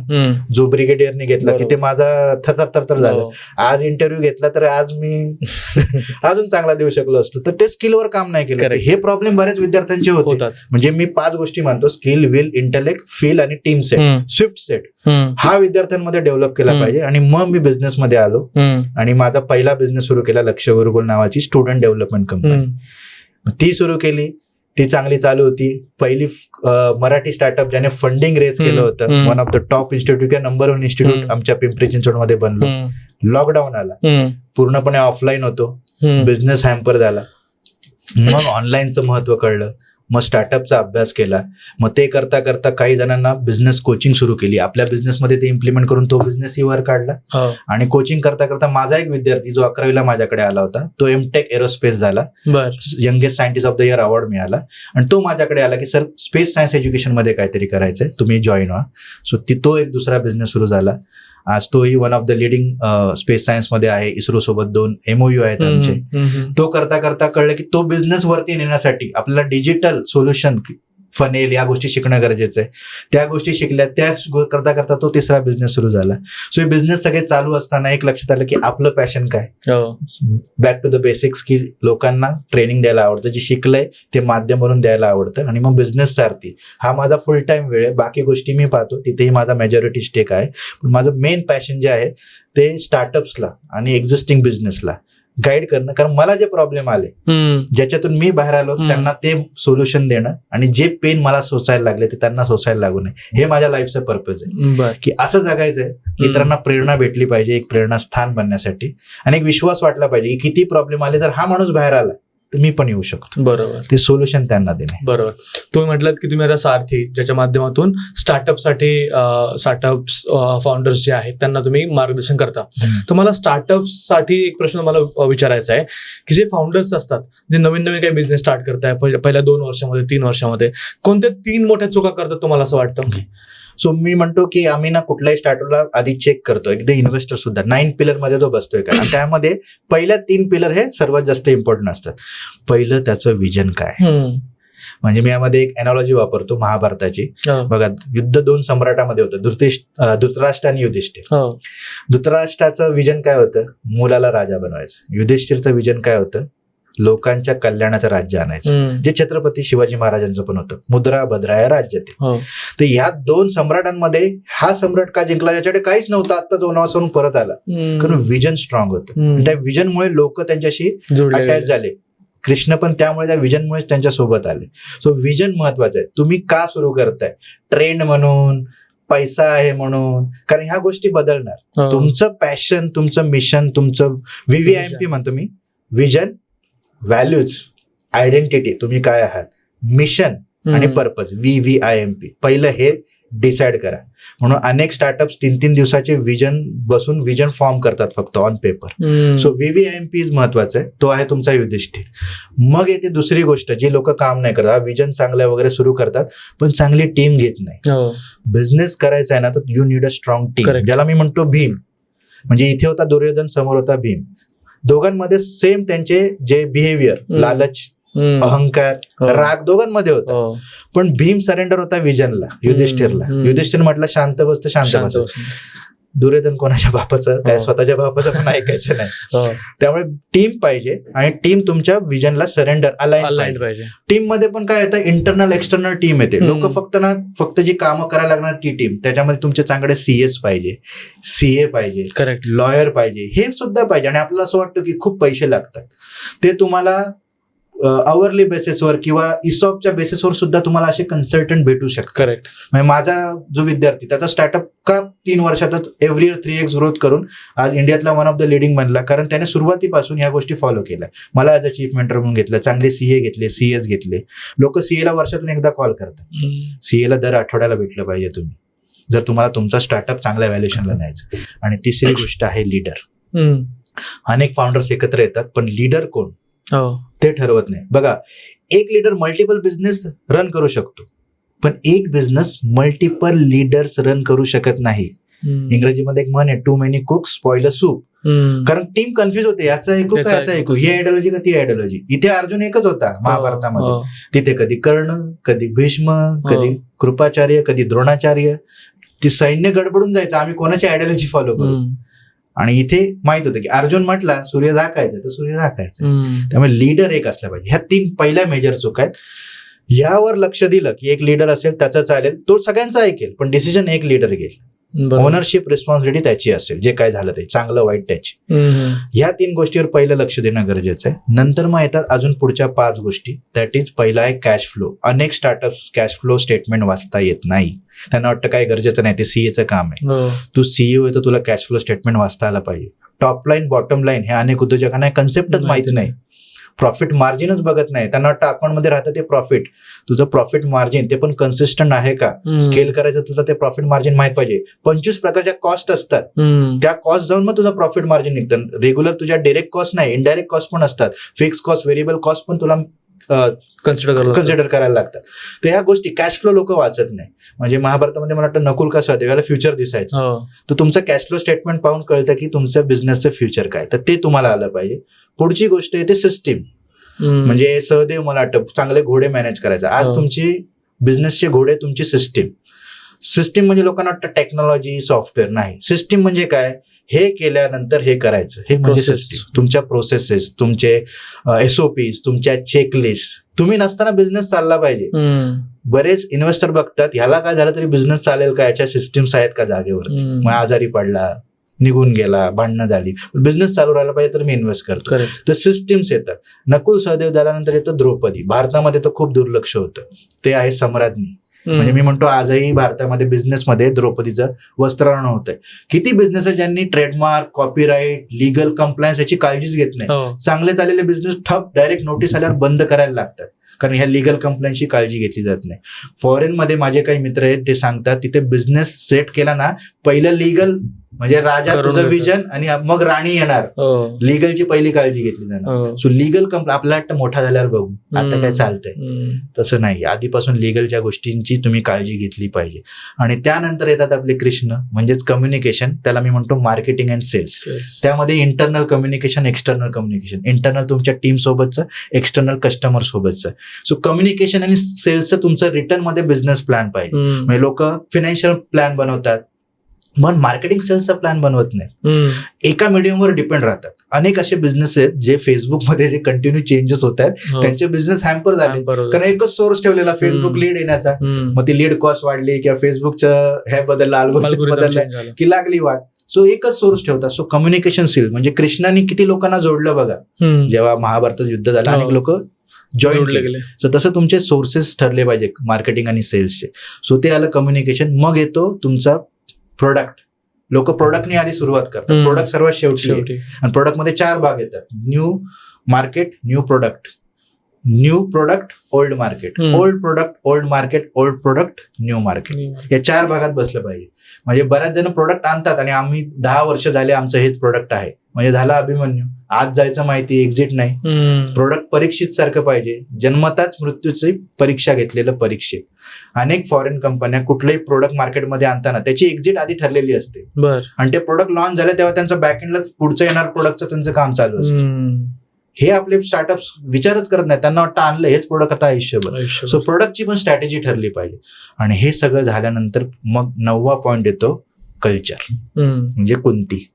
जो ब्रिगेडियरने घेतला तिथे माझा थरथर झालं. आज इंटरव्ह्यू घेतला तर आज मी अजून चांगला देऊ शकलो असतो. तर ते स्किलवर काम नाही केलं. हे प्रॉब्लेम बऱ्याच विद्यार्थ्यांचे होते. म्हणजे मी 5 गोष्टी मानतो, स्किल, विल, इंटेलेक्ट, फील आणि टीम सेट, स्विफ्ट सेट. हा विद्यार्थ्यांमध्ये डेव्हलप केला पाहिजे. आणि मग मी बिझनेस मध्ये आलो आणि माझा पहिला बिझनेस सुरू केला, लक्ष्य गुरुकुल नावाची स्टुडंट डेव्हलपमेंट कंपनी. ती सुरू केली, ती चांगली चालू होती. पहिली मराठी स्टार्टअप ज्याने फंडिंग रेज केलं होतं. One of the top institute किंवा नंबर 1 इन्स्टिट्यूट आमच्या पिंपरी चिंचवड मध्ये बनलो. लॉकडाऊन आला, पूर्णपणे ऑफलाईन होतो, बिझनेस हॅम्पर झाला. मग ऑनलाईनचं महत्व कळलं. मग स्टार्टअपचा अभ्यास केला. मग ते करता करता काही जणांना बिझनेस कोचिंग सुरू केली. आपल्या बिझनेसमध्ये ते इम्प्लिमेंट करून तो बिझनेसही वर काढला. आणि कोचिंग करता करता माझा एक विद्यार्थी जो 11वीला माझ्याकडे आला होता, तो एमटेक एरोस्पेस झाला. Youngest scientist of the year award मिळाला. आणि तो माझ्याकडे आला की सर, स्पेस सायन्स एज्युकेशन मध्ये काहीतरी करायचंय, तुम्ही जॉईन व्हा. सो तो एक दुसरा बिझनेस सुरू झाला. आज तोही one of the leading space science मध्ये आहे. इस्रो सोबत 2 MOU आहेत आमचे. तो करता करता कळलं की तो बिझनेस वरती नेण्यासाठी आपल्याला डिजिटल सोल्युशन, फनेल, या गोष्टी शिकणं गरजेचं आहे. त्या गोष्टी शिकल्या, त्या करता करता तो तिसरा बिझनेस सुरू झाला. सो हे बिझनेस सगळे चालू असताना एक लक्षात आलं की आपलं पॅशन काय, बॅक टू द बेसिक्स, की लोकांना ट्रेनिंग द्यायला आवडतं, जे शिकलंय ते माध्यम म्हणून द्यायला आवडतं. आणि मग बिझनेस सारथी हा माझा फुल टाइम वेळ आहे. बाकी गोष्टी मी पाहतो, तिथेही माझा मेजॉरिटी स्टेक आहे. पण माझं मेन पॅशन जे आहे ते स्टार्टअप्सला आणि एक्झिस्टिंग बिझनेसला गाईड करणं, कारण मला जे प्रॉब्लेम आले ज्याच्यातून मी बाहेर आलो त्यांना ते सोल्युशन देणं, आणि जे पेन मला सोसायला लागले ते त्यांना सोसायला लागू नये, हे माझ्या लाईफचं पर्पज आहे. की असं जगायचंय की इतरांना प्रेरणा भेटली पाहिजे, एक प्रेरणा स्थान बनण्यासाठी, आणि एक विश्वास वाटला पाहिजे की किती प्रॉब्लेम आले, जर हा माणूस बाहेर आला तर मी पण येऊ शकतो. बरोबर, ते सोल्युशन त्यांना देणे. बरोबर. तुम्ही म्हटलात की तुम्ही आता सारथी, ज्याच्या माध्यमातून स्टार्टअपसाठी स्टार्टअप फाउंडर्स जे आहेत त्यांना तुम्ही मार्गदर्शन करता. तर मला स्टार्टअपसाठी एक प्रश्न मला विचारायचा आहे की जे फाउंडर्स असतात, जे नवीन काही बिझनेस स्टार्ट करताय पहिल्या 2 वर्षामध्ये 3 वर्षामध्ये, कोणत्या 3 मोठ्या चुका करतात तुम्हाला असं वाटतं? सो मी म्हणतो की आम्ही ना कुठल्याही स्टार्टअपला आधी चेक करतो, एकदा इन्व्हेस्टर सुद्धा 9 पिलर मध्ये तो बसतोय का, आणि त्यामध्ये पहिल्या 3 पिलर हे सर्वात जास्त इम्पॉर्टंट असतात. पहिलं त्याचं विजन काय. म्हणजे मी यामध्ये एक एनॉलॉजी वापरतो महाभारताची. बघा, युद्ध 2 सम्राटामध्ये होतं, धृतराष्ट्र आणि युधिष्ठिर. धृतराष्ट्राचं विजन काय होतं, मुलाला राजा बनवायचं. युधिष्ठिरचं विजन काय होतं, लोकांच्या कल्याणाचं राज्य आणायचं, जे छत्रपती शिवाजी महाराजांचं पण होतं, मुद्रा भद्राय राज्य ते. तर ह्या 2 सम्राटांमध्ये हा सम्राट का जिंकला, ज्याच्याकडे काहीच नव्हतं, आता तो वनवासावरून परत आला, कारण विजन स्ट्रॉंग होतं. त्या विजनमुळे लोक त्यांच्याशी अटॅच झाले. कृष्ण पण त्यामुळे त्या विजनमुळेच त्यांच्या सोबत आले. सो विजन महत्वाचं आहे. तुम्ही का सुरू करताय, ट्रेंड म्हणून, पैसा आहे म्हणून, कारण ह्या गोष्टी बदलणार. तुमचं पॅशन, तुमचं मिशन, तुमचं VVIMP म्हणतो मी, विजन, व्हॅल्यूज, आयडेंटिटी, तुम्ही काय आहात, मिशन आणि पर्पज, VVIMP. पहिलं हे डिसाइड करा. म्हणून अनेक स्टार्टअप्स 3-3 दिवसाचे विजन बसून विजन फॉर्म करतात फक्त on paper. So VVIMP is महत्वाचं आहे, तो आहे तुमचा युधिष्ठिर. मग येते दुसरी गोष्ट, जी लोक काम नाही करतात, विजन चांगलं वगैरे सुरू करतात पण चांगली टीम घेत नाही. बिझनेस करायचा आहे ना, तर you need a strong team, ज्याला मी म्हणतो भीम. म्हणजे इथे होता दुर्योधन, समोर होता भीम. दोघांमध्ये सेम त्यांचे जे बिहेवियर, लालच, अहंकार, राग दोघांमध्ये होता. पण भीम सरेंडर होता विजनला, युधिष्ठिरला. युधिष्ठिर म्हटलं शांत बस, शांत बस. दुर्योधन कोणाच्या बापाचं काय, स्वतःच्या बापाचं पण ऐकायचं नाही. त्यामुळे टीम पाहिजे, आणि टीम तुमच्या विजनला सरेंडर, अलाइन पाहिजे. टीम मध्ये पण काय येतं, इंटरनल एक्सटर्नल टीम येते. लोक फक्त जी कामं करायला लागणार ती टीम, त्याच्यामध्ये तुमचे चांगले CS पाहिजे, CA पाहिजे, करेक्ट, लॉयर पाहिजे, हे सुद्धा पाहिजे. आणि आपल्याला असं वाटतं की खूप पैसे लागतात, ते तुम्हाला अवरली बेसिसवर किंवा इसॉपच्या बेसिसवर सुद्धा तुम्हाला असे कन्सल्टंट भेटू शकतात. करेक्ट. म्हणजे माझा जो विद्यार्थी, त्याचा स्टार्टअप का 3 वर्षातच एव्हरी इयर 3x ग्रोथ करून आज इंडियातला वन ऑफ द लिडिंग बनला, कारण त्याने सुरुवातीपासून ह्या गोष्टी फॉलो केल्या. मला ॲज अ चीफ मेंटर म्हणून घेतलं, चांगले CA घेतले, CS घेतले. लोक CA ला वर्षातून एकदा कॉल करतात. CA ला दर आठवड्याला भेटलं पाहिजे तुम्ही, जर तुम्हाला तुमचा स्टार्टअप चांगल्या व्हॅल्युएशनला न्यायचं. आणि तिसरी गोष्ट आहे लीडर. अनेक फाउंडर्स एकत्र येतात, पण लीडर कोण ते ठरवत नाही. बघा, एक लीडर मल्टिपल बिझनेस रन करू शकतो, पण एक बिझनेस मल्टिपल लीडर्स रन करू शकत नाही. इंग्रजीमध्ये एक म्हण आहे, too many cooks spoil a soup. कारण टीम कन्फ्युज होते, याचं ऐकू का याचं ऐकू, ही आयडियोलॉजी का ती आयडियोलॉजी. इथे अर्जुन एकच होता महाभारतामध्ये, तिथे कधी कर्ण, कधी भीष्म, कधी कृपाचार्य, कधी द्रोणाचार्य. ती सैन्य गडबडून जायचं, आम्ही कोणाची आयडियोलॉजी फॉलो करू. आणि इथे माहित होतं की अर्जुन म्हटला सूर्य झाकायचं तर सूर्य झाकायचं. त्यामुळे लीडर एक असला पाहिजे. ह्या 3 पहिल्या मेजर चूक आहेत. ह्यावर लक्ष दिलं की एक लीडर असेल, त्याचं चालेल, तो सगळ्यांचा ऐकेल, पण डिसिजन एक लीडर घेईल. ओनरशिप, रिस्पॉन्सिबिलिटी त्याची असेल, जे काय झालं ते चांगलं वाईट त्याची. ह्या 3 गोष्टीवर पहिलं लक्ष देणं गरजेचं आहे. नंतर मग येतात अजून पुढच्या 5 गोष्टी. दॅट इज पहिला आहे कॅश फ्लो. अनेक स्टार्टअप्स कॅश फ्लो स्टेटमेंट वाचता येत नाही. त्यांना वाटतं काय गरजेचं नाही, ते CAचं काम आहे. तू CEO आहे तर तुला कॅश फ्लो स्टेटमेंट वाचता आला पाहिजे. टॉप लाईन, बॉटम लाईन हे अनेक उद्योजकांना कन्सेप्टच माहिती नाही. प्रॉफिट मार्जिनच बघत नाही. त्यांना वाटतं अकाउंटमध्ये राहतं ते प्रॉफिट. तुझं प्रॉफिट मार्जिन ते पण कन्सिस्टंट आहे का, स्केल करायचं तुला ते प्रॉफिट मार्जिन माहित पाहिजे. 25 प्रकारच्या कॉस्ट असतात, त्या कॉस्ट जाऊन मग तुझं प्रॉफिट मार्जिन निघतं. रेग्युलर तुझ्या डायरेक्ट कॉस्ट नाही, इनडायरेक्ट कॉस्ट पण असतात. फिक्स कॉस्ट, व्हेरिएबल कॉस्ट पण तुला कन्सिडर करायला लागतात. तर ह्या गोष्टी कॅश फ्लो लोक वाचत नाही. म्हणजे महाभारतामध्ये मला वाटतं नकुल कसं होतं, याला फ्युचर दिसायचं, तर तुमचं कॅश फ्लो स्टेटमेंट पाहून कळतं की तुमचं बिझनेसचं फ्युचर काय, तर ते तुम्हाला आलं पाहिजे. पुढची गोष्ट येते सिस्टीम. म्हणजे सहदेव मला वाटतं चांगले घोडे मॅनेज करायचं. आज तुमची बिझनेसचे घोडे तुमची सिस्टीम. सिस्टीम म्हणजे लोकांना वाटतं टेक्नॉलॉजी, सॉफ्टवेअर नाही. सिस्टीम म्हणजे काय, हे केल्यानंतर हे करायचं, हे म्हणजे सिस्टीम. तुमच्या प्रोसेसेस, तुमचे SOPs, तुमच्या चेकलिस्ट. तुम्ही नसताना बिझनेस चालला पाहिजे. बरेच इन्व्हेस्टर बघतात ह्याला काय झालं तरी बिझनेस चालेल का, याच्या सिस्टीम्स आहेत का जागेवरती, मग आजारी पडला, निघून गेला, भांडणं झाली, बिझनेस चालू राहायला पाहिजे तर मी इन्व्हेस्ट करतो. करेक्ट. तर सिस्टीम्स येतात. नकुल सहदेव झाल्यानंतर येतं द्रौपदी. भारतामध्ये तर खूप दुर्लक्ष होतं, ते आहे सम्राज्ञी. म्हणजे मी म्हणतो आजही भारतामध्ये बिझनेसमध्ये द्रौपदीचं वस्त्रहरण होतंय. किती बिझनेस आहे ज्यांनी ट्रेडमार्क, कॉपीराईट, लिगल कंप्लायन्स याची काळजीच घेत नाही. हो. चांगले चाललेले बिझनेस ठप डायरेक्ट नोटीस आल्यावर बंद करायला लागतात, कारण ह्या लिगल कंप्लेंटची काळजी घेतली जात नाही. फॉरेन मध्ये माझे काही मित्र आहेत, ते सांगतात तिथे बिझनेस सेट केला ना, पहिलं लिगल म्हणजे राजा करून तुझं देतात. विजन आणि मग राणी येणार. हो. लिगलची पहिली काळजी घेतली जाणार. हो. सो लिगल आपल्याला वाटतं मोठा झाल्यावर बघू, आता काय चालतंय, तसं नाही. आधीपासून लिगलच्या गोष्टींची तुम्ही काळजी घेतली पाहिजे. आणि त्यानंतर येतात आपले कृष्ण, म्हणजेच कम्युनिकेशन. त्याला मी म्हणतो मार्केटिंग अँड सेल्स. त्यामध्ये internal communication, external communication. Internal तुमच्या टीम सोबतचं, एक्सटर्नल कस्टमर सोबतचं. सो कम्युनिकेशन आणि सेल्सचं तुमचं रिटर्न मध्ये बिझनेस प्लॅन पाहिजे. म्हणजे लोक फायनान्शियल प्लॅन बनवतात, पण मार्केटिंग सेल्सचा प्लॅन बनवत नाही. एका मीडियमवर डिपेंड राहतात. अनेक असे बिझनेस आहेत जे फेसबुकमध्ये जे कंटिन्यू चेंजेस होत आहेत, त्यांचे बिझनेस हॅम्पर झाले, कारण एकच सोर्स ठेवलेला फेसबुक लीड येण्याचा. मग ती लीड कॉस्ट वाढली किंवा फेसबुकचं हे बदललं, अल्गोरिदम बदललं की लागली वाट. सो एकच सोर्स ठेवतात. सो कम्युनिकेशन स्किल म्हणजे कृष्णाने किती लोकांना जोडलं बघा, जेव्हा महाभारताचं युद्ध झालं अनेक लोक जॉईन केले. सो तसं तुमचे सोर्सेस ठरले पाहिजे मार्केटिंग आणि सेल्सचे. सो ते आलं कम्युनिकेशन. मग येतो तुमचा प्रोडक्ट. लोक प्रोडक्टनी आधी सुरुवात करतात, प्रोडक्ट सर्वात शेवटी. आणि प्रोडक्ट मध्ये 4 भाग येतात: new market, new product, new product, old market, old product, old market, old product, new market. या 4 भागात बसलं पाहिजे. म्हणजे बऱ्याच जण प्रोडक्ट आणतात आणि आम्ही 10 वर्ष झाले आमचं हेच प्रोडक्ट आहे, म्हणजे झाला अभिमन्यू. आज जायचं माहिती, एक्झिट नाही. प्रोडक्ट परीक्षित सारखं पाहिजे, जन्मताच मृत्यूची परीक्षा घेतलेलं परीक्षे. अनेक फॉरेन कंपन्या कुठलंही प्रोडक्ट मार्केटमध्ये आणताना त्याची एक्झिट आधी ठरलेली असते, आणि ते प्रोडक्ट लॉन्च झाले तेव्हा त्यांचं बॅकएंडला पुढचं येणार प्रोडक्टचं त्यांचं काम चालू असतं. हे आपले स्टार्टअप्स विचारच करत नाही, त्यांना वाटतं आणलं हेच प्रोडक्ट आता आयुष्यभर. सो प्रोडक्टची पण स्ट्रॅटेजी ठरली पाहिजे. आणि हे सगळं झाल्यानंतर मग 9वा पॉइंट येतो, कल्चर. म्हणजे कोणती.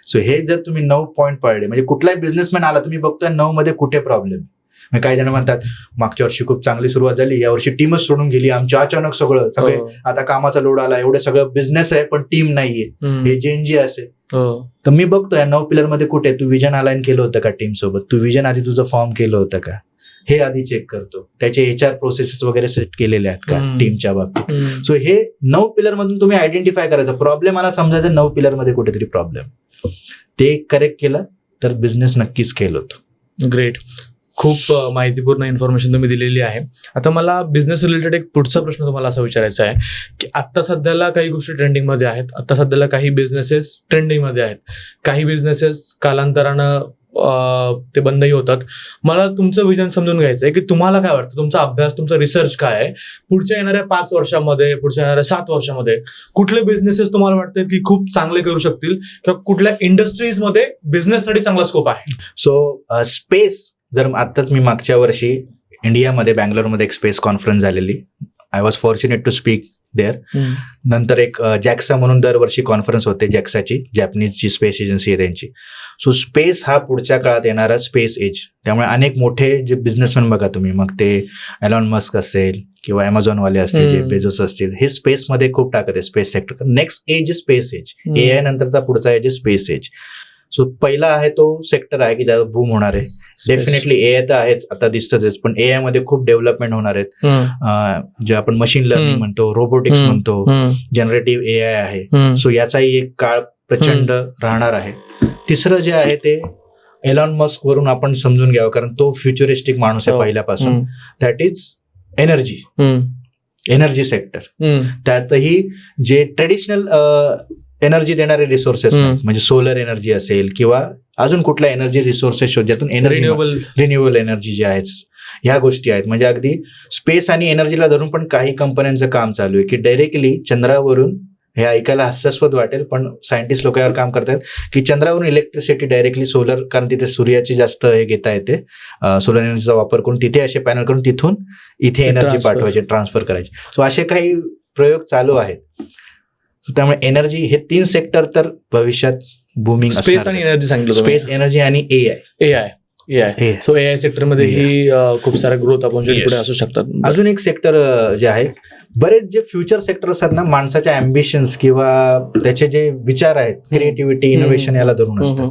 सो हे जर तुम्ही 9 पॉईंट पाळले, म्हणजे कुठलाही बिझनेसमॅन आला तुम्ही बघतोय 9 मध्ये कुठे प्रॉब्लेम. काही जण म्हणतात मागच्या वर्षी खूप चांगली सुरुवात झाली, या वर्षी टीमच सोडून गेली आमची, अचानक सगळे आता कामाचा लोड आला, एवढं सगळं बिझनेस आहे पण टीम नाहीये, हे जेएनजी असेल. तर मी बघतोय 9 पिलर मध्ये कुठे तू विजन अलाइन केलं होतं का टीम सोबत, तू विजन आधी तुझं फॉर्म केलं होतं का, हे आधी चेक करतो. त्याचे HR प्रोसेसेस वगैरे सेट केलेले आहेत का टीमच्या बाबतीत. सो हे 9 पिलर मधून तुम्ही आयडेंटिफाय करायचं. प्रॉब्लेम मला समजायचं 9 पिलर मध्ये कुठेतरी प्रॉब्लेम, ते करेक्ट केलं तर बिझनेस नक्कीच स्केल होतो. ग्रेट. खूप माहितीपूर्ण इन्फॉर्मेशन तुम्ही दिलेली आहे. आता मला बिझनेस रिलेटेड एक पुढचा प्रश्न तुम्हाला असा विचारायचा आहे की आता सध्याला काही गोष्टी ट्रेंडिंगमध्ये आहेत, आता सध्याला काही बिझनेसेस ट्रेंडिंगमध्ये आहेत, काही बिझनेसेस कालांतरानं ते बंदही होतात. मला तुमचं विजन समजून घ्यायचं आहे की तुम्हाला काय वाटतं, तुमचा अभ्यास, तुमचा रिसर्च काय आहे, पुढच्या येणाऱ्या 5 वर्षामध्ये, पुढच्या येणाऱ्या 7 वर्षामध्ये कुठले बिझनेसेस तुम्हाला वाटतात की खूप चांगले करू शकतील, किंवा कुठल्या इंडस्ट्रीजमध्ये बिझनेससाठी चांगला स्कोप आहे. सो स्पेस, जर आत्ताच मी मागच्या वर्षी इंडियामध्ये बँगलोरमध्ये एक स्पेस कॉन्फरन्स झालेली, I was fortunate to speak there. नंतर एक जॅक्सा म्हणून दरवर्षी कॉन्फरन्स होते, जॅक्साची, जॅपनीजची स्पेस एजन्सी आहे त्यांची. सो स्पेस हा पुढच्या काळात येणारा स्पेस एज. त्यामुळे अनेक मोठे जे बिझनेसमॅन बघा तुम्ही, मग ते एलॉन मस्क असेल किंवा अमेझॉनवाले असतील, जे बेझोस असतील, हे स्पेसमध्ये खूप टाकत आहे, space sector. Next edge space edge, AI नंतरचा पुढचा एज स्पेस एज. सो पहिला आहे तो सेक्टर आहे की ज्याचा बूम होणार आहे. डेफिनेटली AI तर आहेच, आता दिसतच, पण AI मध्ये खूप डेव्हलपमेंट होणार आहेत, जे आपण मशीन लर्निंग म्हणतो, रोबोटिक्स म्हणतो, जनरेटिव्ह AI आहे. सो याचाही एक काळ प्रचंड राहणार आहे. तिसरं जे आहे ते एलॉन मस्क वरून आपण समजून घ्यावं, कारण तो फ्युचरिस्टिक माणूस आहे पहिल्यापासून. That is energy sector. त्यातही जे ट्रेडिशनल एनर्जी देणारे रिसोर्सेस म्हणजे सोलर एनर्जी असेल किंवा अजून कुठल्या एनर्जी रिसोर्सेस ज्यातून एनर्जी, रिन्युएबल एनर्जी जे आहेत, ह्या गोष्टी आहेत. म्हणजे अगदी स्पेस आणि एनर्जीला धरून पण काही कंपन्यांचं काम चालू आहे की डायरेक्टली चंद्रावरून, हे ऐकायला हास्यास्पद वाटेल पण सायंटिस्ट लोक यावर काम करतात की चंद्रावरून इलेक्ट्रिसिटी डायरेक्टली सोलर, कारण तिथे सूर्याची जास्त हे घेता येते, सोलर एनर्जीचा वापर करून तिथे असे पॅनल करून तिथून इथे एनर्जी पाठवायची, ट्रान्सफर करायची. सो असे काही प्रयोग चालू आहेत. त्यामुळे एनर्जी हे 3 सेक्टर तर भविष्यात बुमिंग. स्पेस आणि एनर्जी सांगितलं, स्पेस, एनर्जी आणि AI. सो AI सेक्टरमध्ये ही खूप साऱ्या ग्रोथ अपॉर्च्युनिटी पुढे असू शकतात. अजून एक सेक्टर जे आहे बरेच जे फ्युचर सेक्टर असतात ना, माणसाच्या अँबिशन्स किंवा त्याचे जे विचार आहेत, क्रिएटिव्हिटी, इनोव्हेशन याला धरून असतात.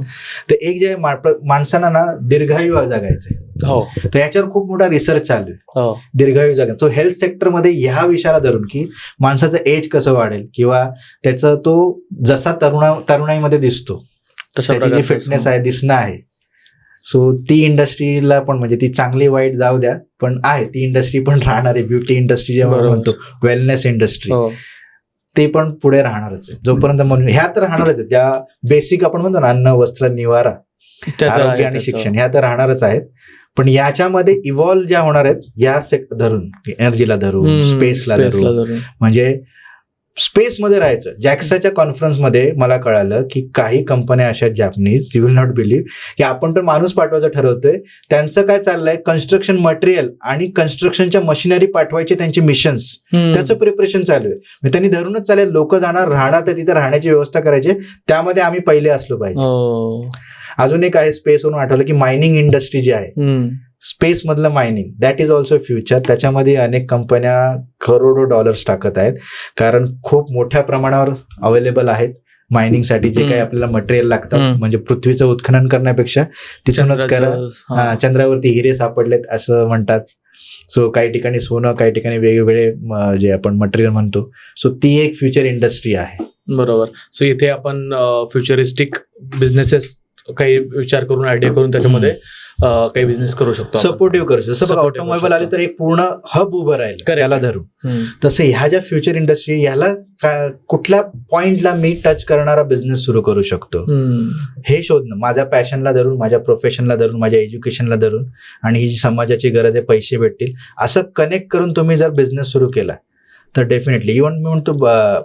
तर एक जे माणसांना ना दीर्घायू जगायचंय, हो, तर याच्यावर खूप मोठा रिसर्च चालू आहे. हो, दीर्घायू जगा. तो हेल्थ सेक्टरमध्ये ह्या विषयाला धरून की माणसाचं एज कसं वाढेल किंवा त्याचा तो जसा तरुणाईमध्ये दिसतो त्याची जी फिटनेस आहे, दिसणं आहे. सो ती इंडस्ट्रीला पण, म्हणजे ती चांगली वाईट जाऊ द्या, पण आहे ती इंडस्ट्री पण राहणार आहे. ब्युटी इंडस्ट्री जेव्हा म्हणतो, वेलनेस इंडस्ट्री, ते पण पुढे राहणारच आहे. जोपर्यंत म्हणून ह्या तर राहणारच आहेत, ज्या बेसिक आपण म्हणतो ना, अन्न, वस्त्र, निवारा, आरोग्य आणि शिक्षण, ह्या तर राहणारच आहेत. पण याच्यामध्ये इव्हॉल्व ज्या होणार आहेत, या धरून, एनर्जीला धरून, स्पेसला धरून, म्हणजे स्पेसमध्ये राहायचं. जॅक्साच्या कॉन्फरन्समध्ये मला कळालं की काही कंपन्या अशा Japanese, you will not believe, की आपण तर माणूस पाठवायचं ठरवतोय, त्यांचं काय चाललंय, कन्स्ट्रक्शन मटेरियल आणि कन्स्ट्रक्शनच्या मशिनरी पाठवायचे त्यांचे मिशन्स, त्याचं प्रिपरेशन चालू आहे. म्हणजे त्यांनी धरूनच चालेल, लोक जाणार, राहणार, तर तिथे राहण्याची व्यवस्था करायची, त्यामध्ये आम्ही पहिले असलो पाहिजे. अजून एक आहे स्पेसवरून आठवलं की मायनिंग इंडस्ट्री जी आहे, स्पेस मधलं mining, that is also future. त्याच्यामध्ये अनेक कंपन्या करोडो डॉलर्स टाकत आहेत, कारण खूप मोठ्या प्रमाणावर अवेलेबल आहेत मायनिंगसाठी जे काही आपल्याला मटेरियल लागतात. म्हणजे पृथ्वीचं उत्खनन करण्यापेक्षा तिथूनच करा. चंद्रावरती हिरे सापडलेत असं म्हणतात. सो काही ठिकाणी सोनं, काही ठिकाणी वेगवेगळे जे आपण मटेरियल म्हणतो. सो ती एक फ्युचर इंडस्ट्री आहे. बरोबर. सो इथे आपण फ्युचरिस्टिक बिझनेसेस काही विचार करून, आयडिया करून त्याच्यामध्ये काही बिझनेस करू शकतो, सपोर्टिव्ह करू शकतो. जसं ऑटोमोबाईल आले तर एक पूर्ण हब उभं राहील त्याला धरून, तसं ह्या ज्या फ्युचर इंडस्ट्री, ह्याला कुठल्या पॉइंटला मी टच करणारा बिझनेस सुरू करू शकतो हे शोधणं, माझ्या पॅशनला धरून, माझ्या प्रोफेशनला धरून, माझ्या एज्युकेशनला धरून, आणि ही जी समाजाची गरज आहे, पैसे भेटतील, असं कनेक्ट करून तुम्ही जर बिझनेस सुरू केला तर डेफिनेटली, इव्हन मी म्हणतो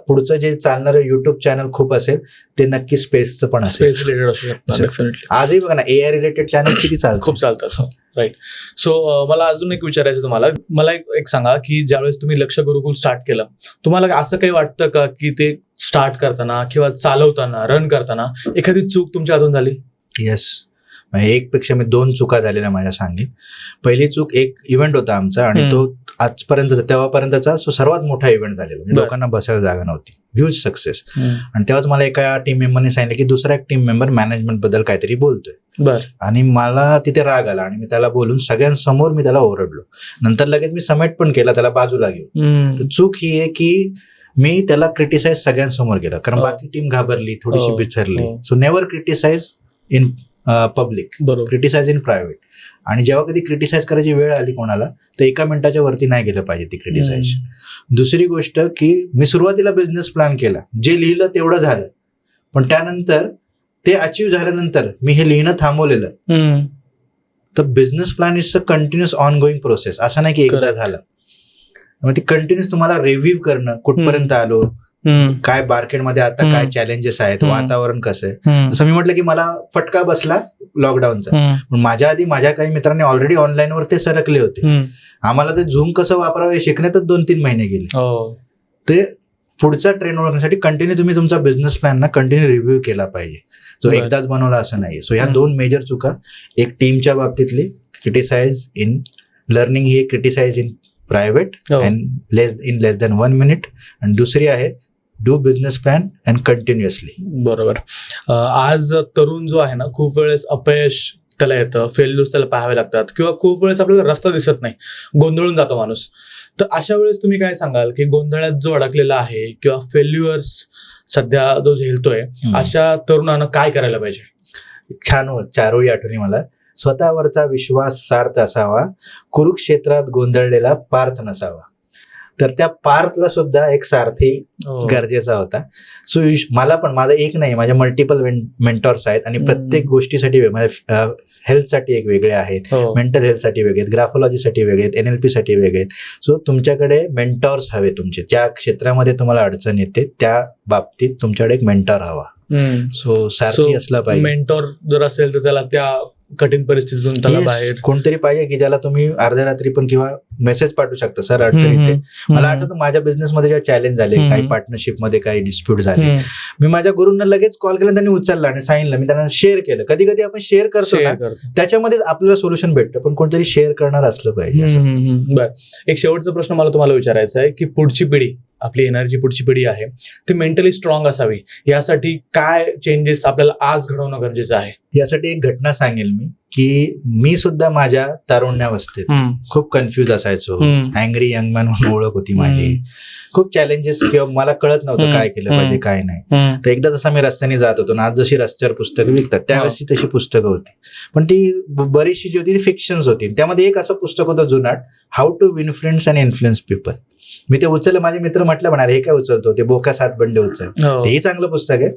पुढचं जे चालणारं युट्यूब चॅनल खूप असेल, ते नक्की स्पेसचं पण असेल, स्पेस रिलेटेड असू शकतं. आजही बघा ना, AI रिलेटेड चॅनल किती चालतात, खूप चालतात. राईट. सो मला अजून एक विचारायचं तुम्हाला, मला एक सांगा की ज्यावेळेस तुम्ही लक्ष गुरुकुल स्टार्ट केलं, तुम्हाला असं काही वाटतं का की ते स्टार्ट करताना किंवा चालवताना, रन करताना एखादी चूक तुमच्या हातून झाली? येस, एक पेक्षा मी 2 चुका झालेल्या माझ्या सांगेन. पहिली चूक, एक इव्हेंट होता आमचा आणि तो आजपर्यंत, तेव्हापर्यंतचा सर्वात मोठा इव्हेंट झालेला, म्हणजे लोकांना बसायला जागा नव्हती, ह्यूज सक्सेस. आणि तेव्हाच मला एका टीम मेंबरने सांगितलं की दुसरा एक टीम मेंबर मॅनेजमेंट बद्दल काहीतरी बोलतोय, आणि मला तिथे राग आला आणि मी त्याला बोलून सगळ्यांसमोर मी त्याला ओरडलो. नंतर लगेच मी समेट पण केला त्याला बाजूला घेऊन. तर चूक ही आहे की मी त्याला क्रिटिसाइज सगळ्यांसमोर केलं, कारण बाकी टीम घाबरली, थोडीशी बिचरली. So never criticise in public, criticise in private. आणि जेव्हा कधी क्रिटिसाइज करायची वेळ आली कोणाला, तर 1 मिनिटाच्या वरती नाही गेलं पाहिजे ती क्रिटिसाइजेशन. दुसरी गोष्ट की मी सुरुवातीला बिझनेस प्लॅन केला, जे लिहिलं तेवढं झालं, पण त्यानंतर ते अचीव्ह झाल्यानंतर मी हे लिहिणं थांबवलेलं. तर business plan is a continuous on going process, असं नाही की एकदा झालं. मग ती कंटिन्युअस तुम्हाला रिव्ह्यू करणं, कुठपर्यंत आलो, काय मार्केटमध्ये आता काय चॅलेंजेस आहेत, वातावरण कसं आहे. जसं मी म्हटलं की मला फटका बसला लॉकडाऊनचा, पण माझ्या आधी माझ्या काही मित्रांनी ऑलरेडी ऑनलाईनवर ते सरकले होते. आम्हाला ते झूम कसं वापरावं हे शिकण्यातच 2-3 महिने गेले. ते पुढचा ट्रेंड ओळखण्यासाठी कंटिन्यू तुम्ही तुमचा बिझनेस प्लॅन ना कंटिन्यू रिव्ह्यू केला पाहिजे, जो एकदाच बनवला असं नाही. सो ह्या 2 मेजर चुका, एक टीमच्या बाबतीतली, क्रिटिसाइज इन लर्निंग, ही criticize in private and in less than 1 minute, आणि दुसरी आहे do business plan and continuously. बरोबर. आज तरुण जो आहे ना, खूप वेळेस अपयश त्याला येतं, फेल्युअर्स त्याला पाहावे लागतात, किंवा खूप वेळेस आपल्याला रस्ता दिसत नाही, गोंधळून जातो माणूस. तर अशा वेळेस तुम्ही काय सांगाल की गोंधळात जो अडकलेला आहे किंवा फेल्युअर्स सध्या जो झेलतोय, अशा तरुणानं काय करायला पाहिजे? छान चारोळी आठवणी मला. स्वतःवरचा विश्वास सार्थ असावा, कुरुक्षेत्रात गोंधळलेला पार्थ नसावा. तर त्या पार्थला सुद्धा एक सारथी गरजेचा होता. सो मला पण, माझा एक नाही, माझ्या मल्टिपल मेंटॉर्स आहेत, आणि प्रत्येक गोष्टीसाठी माझ्या हेल्थसाठी एक वेगळे आहेत, मेंटल हेल्थसाठी वेगळे आहेत, ग्राफोलॉजीसाठी वेगळे आहेत, NLP साठी वेगळे आहेत. सो तुमच्याकडे मेंटॉर्स हवे तुमचे, ज्या क्षेत्रामध्ये तुम्हाला अडचण येते त्या बाबतीत तुमच्याकडे एक मेंटॉर हवा. सो सारखी असला पाहिजे. मेंटॉर जर असेल तर त्याला त्या कठीण परिस्थितीतून त्याला Yes, बाहेर कोणतरी पाहिजे की ज्याला तुम्ही अर्ध्या रात्री पण किंवा मेसेज पाठवू शकता, सर अडचण येते. मला आठवतं माझ्या बिझनेसमध्ये जेव्हा चॅलेंज झाले, काही पार्टनरशिप मध्ये काही डिस्प्यूट झाले, मी माझ्या गुरूंना लगेच कॉल केला, त्यांनी उचलला आणि सांगितलं, मी त्यांना शेअर केलं. कधी कधी आपण शेअर करतो ना, त्याच्यामध्ये आपल्याला सोल्युशन भेटतं, पण कोणतरी शेअर करणार असलं पाहिजे. बर, एक शेवटचा प्रश्न मला तुम्हाला विचारायचा आहे की पुढची पिढी, आपली येणारी जी पुढची पिढी आहे ती मेंटली स्ट्रॉंग असावी, यासाठी काय चेंजेस आपल्याला आज घडवणं गरजेचं आहे? यासाठी एक घटना सांगेल मी, की मी सुद्धा माझ्या तारुण्यावस्थेत खूप कन्फ्युज असायचो. अँग्री यंग मॅन म्हणून ओळख होती माझी. खूप चॅलेंजेस किंवा मला कळत नव्हतं काय केलं पाहिजे काय नाही. तर एकदा जसा मी रस्त्याने जात होतो ना, आज जशी रस्त्यावर पुस्तकं विकतात त्यावेळेस तशी पुस्तकं होती, पण ती बरीचशी जी होती ती फिक्शन्स होती. त्यामध्ये एक असं पुस्तक होतं जुनाट, how to win friends and influence people. मी ते उचललं, माझे मित्र म्हटलं म्हणणार हे काय उचलतो, ते बोका 7 बंडे उचल. तेही चांगलं पुस्तक आहे,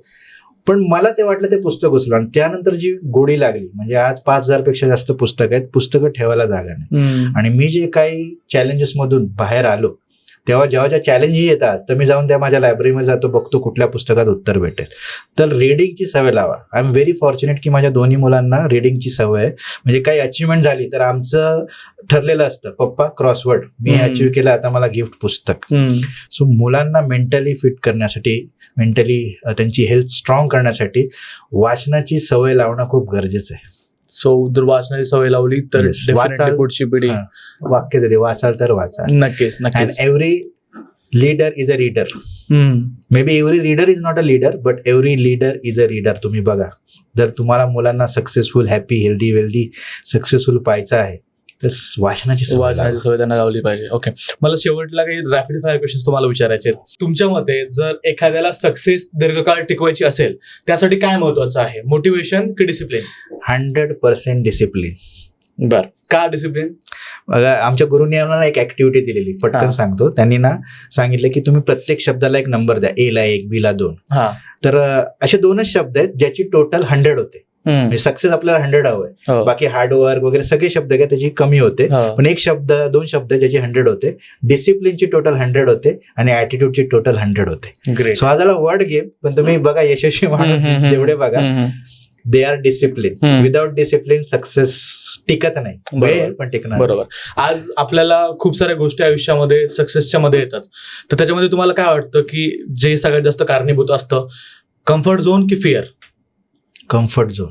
पण मला ते वाटलं ते पुस्तक उचलं. आणि त्यानंतर जी गोडी लागली, म्हणजे आज 5,000 पेक्षा जास्त पुस्तकं आहेत, पुस्तकं ठेवायला जागा नाही. आणि मी जे काही चॅलेंजेस मधून बाहेर आलो, तेव्हा जेव्हा ज्या चॅलेंजही येतात, तर मी जाऊन त्या माझ्या लायब्ररीमध्ये जातो, बघतो कुठल्या पुस्तकात उत्तर भेटेल. तर रिडिंगची सवय लावा. आय एम व्हेरी फॉर्च्युनेट की माझ्या दोन्ही मुलांना रिडिंगची सवय आहे. म्हणजे काही अचिव्हमेंट झाली तर आमचं ठरलेलं असतं, पप्पा क्रॉसवर्ड मी अचीव्ह केलं, आता मला गिफ्ट पुस्तक. सो मुलांना मेंटली फिट करण्यासाठी, मेंटली त्यांची हेल्थ स्ट्रॉंग करण्यासाठी वाचनाची सवय लावणं खूप गरजेचं आहे. सो जर वाचनाची सवय लावली तर वाचाल, पुढची पिढी, वाक्यच आहे, वाचाल तर वाचाल. नक्कीच and every leader is a reader. May be every reader is not a leader, but every leader is a reader. तुम्ही बघा, जर तुम्हाला मुलांना successful, happy, healthy, wealthy, successful पाहायचं आहे तर वाचनाची सवय त्यांना लावली पाहिजे. ओके, मला शेवटला काही रॅपिड फायर क्वेश्चन्स तुम्हाला विचारायचे आहेत. तुमच्या मते जर एखाद्याला सक्सेस दीर्घकाळ टिकवायची असेल, त्यासाठी काय महत्वाचं आहे, मोटिवेशन की डिसिप्लिन? 100% डिसिप्लिन. बर, का डिसिप्लिन? बघा, आमच्या गुरुंनी आम्हाला एक ऍक्टिव्हिटी दिलेली, पटकन सांगतो. त्यांनी ना सांगितलं की तुम्ही प्रत्येक शब्दाला एक नंबर द्या, ए ला 1, बी ला 2. तर असे 2च शब्द आहेत ज्याची टोटल 100 होते. म्हणजे सक्सेस आपल्याला 100 हवंय, बाकी हार्डवर्क वगैरे सगळे शब्द घ्या त्याची कमी होते, पण एक शब्द 2 शब्द ज्याची 100 होते. डिसिप्लिनची टोटल 100 होते आणि ऍटिट्यूडची टोटल 100 होते. सो हा झाला वर्ड गेम, पण तुम्ही बघा यशस्वी माणूस जेवढे बघा, they are discipline. Without discipline success टिकत नाही, पण टिकणार. बरोबर. आज आपल्याला खूप साऱ्या गोष्टी आयुष्यामध्ये सक्सेसच्या मध्ये येतात, तर त्याच्यामध्ये तुम्हाला काय वाटतं की जे सगळ्यात जास्त कारणीभूत असतं, कम्फर्ट झोन की fear? Comfort zone.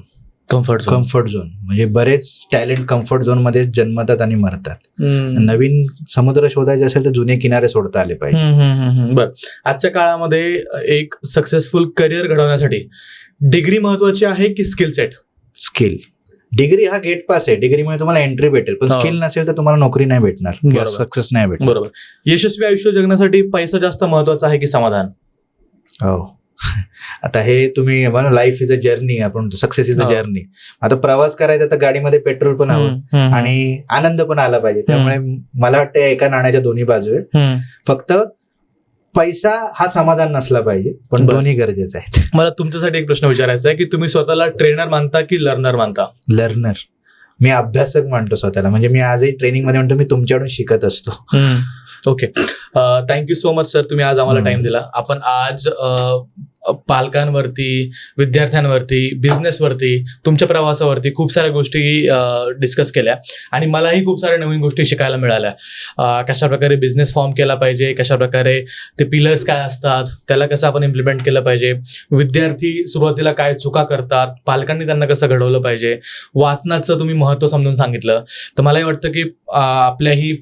Comfort zone म्हणजे बरेच टॅलेंट कम्फर्ट झोन मध्ये जन्मतात आणि मरतात. नवीन समुद्र शोधायचे असेल तर जुने किनारे सोडता आले पाहिजे. बरं, आजच्या काळामध्ये एक सक्सेसफुल करिअर घडवण्यासाठी डिग्री महत्वाची आहे की स्किल सेट? स्किल. डिग्री हा गेट पास आहे, डिग्रीमुळे तुम्हाला एंट्री भेटेल, पण स्किल नसेल तर तुम्हाला नोकरी नाही भेटणार किंवा सक्सेस नाही भेटणार. बरोबर. यशस्वी आयुष्य जगण्यासाठी पैसा जास्त महत्वाचा आहे की समाधान? हो. आता हे तुम्ही म्हणा, लाईफ इज अ जर्नी, आपण सक्सेस इज अ जर्नी. आता प्रवास करायचा तर गाडीमध्ये पेट्रोल पण हवं आणि आनंद पण आला पाहिजे. त्यामुळे मला वाटतं एका नाण्याच्या दोन्ही बाजू आहे. फक्त पैसा हा समाधान नसला पाहिजे, पण दोन्ही गरजेचं आहे. मला तुमच्यासाठी एक प्रश्न विचारायचा आहे की तुम्ही स्वतःला ट्रेनर मानता की लर्नर मानता? लर्नर. मी अभ्यासक मानतो स्वतःला. म्हणजे मी आजही ट्रेनिंग मध्ये म्हणतो मी तुमच्याकडून शिकत असतो. Okay, thank you so much sir, तुम्ही आज आम्हाला टाइम दिला. आपण आज पालकांवरती, विद्यार्थ्यांवरती, बिझनेसवरती, तुमच्या प्रवासावरती खूप साऱ्या गोष्टी डिस्कस केल्या आणि मलाही खूप साऱ्या नवीन गोष्टी शिकायला मिळाल्या. कशा प्रकारे बिझनेस फॉर्म केला पाहिजे, कशा प्रकारे ते पिलर्स काय असतात, त्याला कसं आपण इम्प्लिमेंट केलं पाहिजे, विद्यार्थी सुरुवातीला काय चुका करतात, पालकांनी त्यांना कसं घडवलं पाहिजे, वाचनाचं तुम्ही महत्त्व समजून सांगितलं. तर मलाही वाटतं की आपल्याही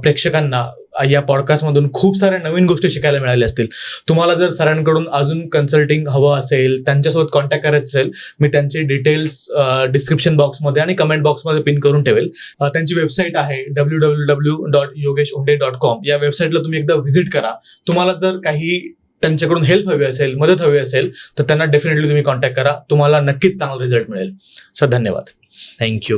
प्रेक्षकांना या पॉडकास्टमधून खूप साऱ्या नवीन गोष्टी शिकायला मिळाल्या असतील. तुम्हाला जर सरांकडून अजून कन्सल्टिंग हवं असेल, त्यांच्यासोबत कॉन्टॅक्ट करायचं असेल, मी त्यांचे डिटेल्स डिस्क्रिप्शन बॉक्समध्ये आणि कमेंट बॉक्समध्ये पिन करून ठेवेल. त्यांची वेबसाईट आहे www.yogeshunde.com. या वेबसाईटला तुम्ही एकदा व्हिजिट करा. तुम्हाला जर काही त्यांच्याकडून हेल्प हवी असेल, मदत हवी असेल, तर त्यांना डेफिनेटली तुम्ही कॉन्टॅक्ट करा. तुम्हाला नक्कीच चांगला रिझल्ट मिळेल. सर धन्यवाद. थँक्यू.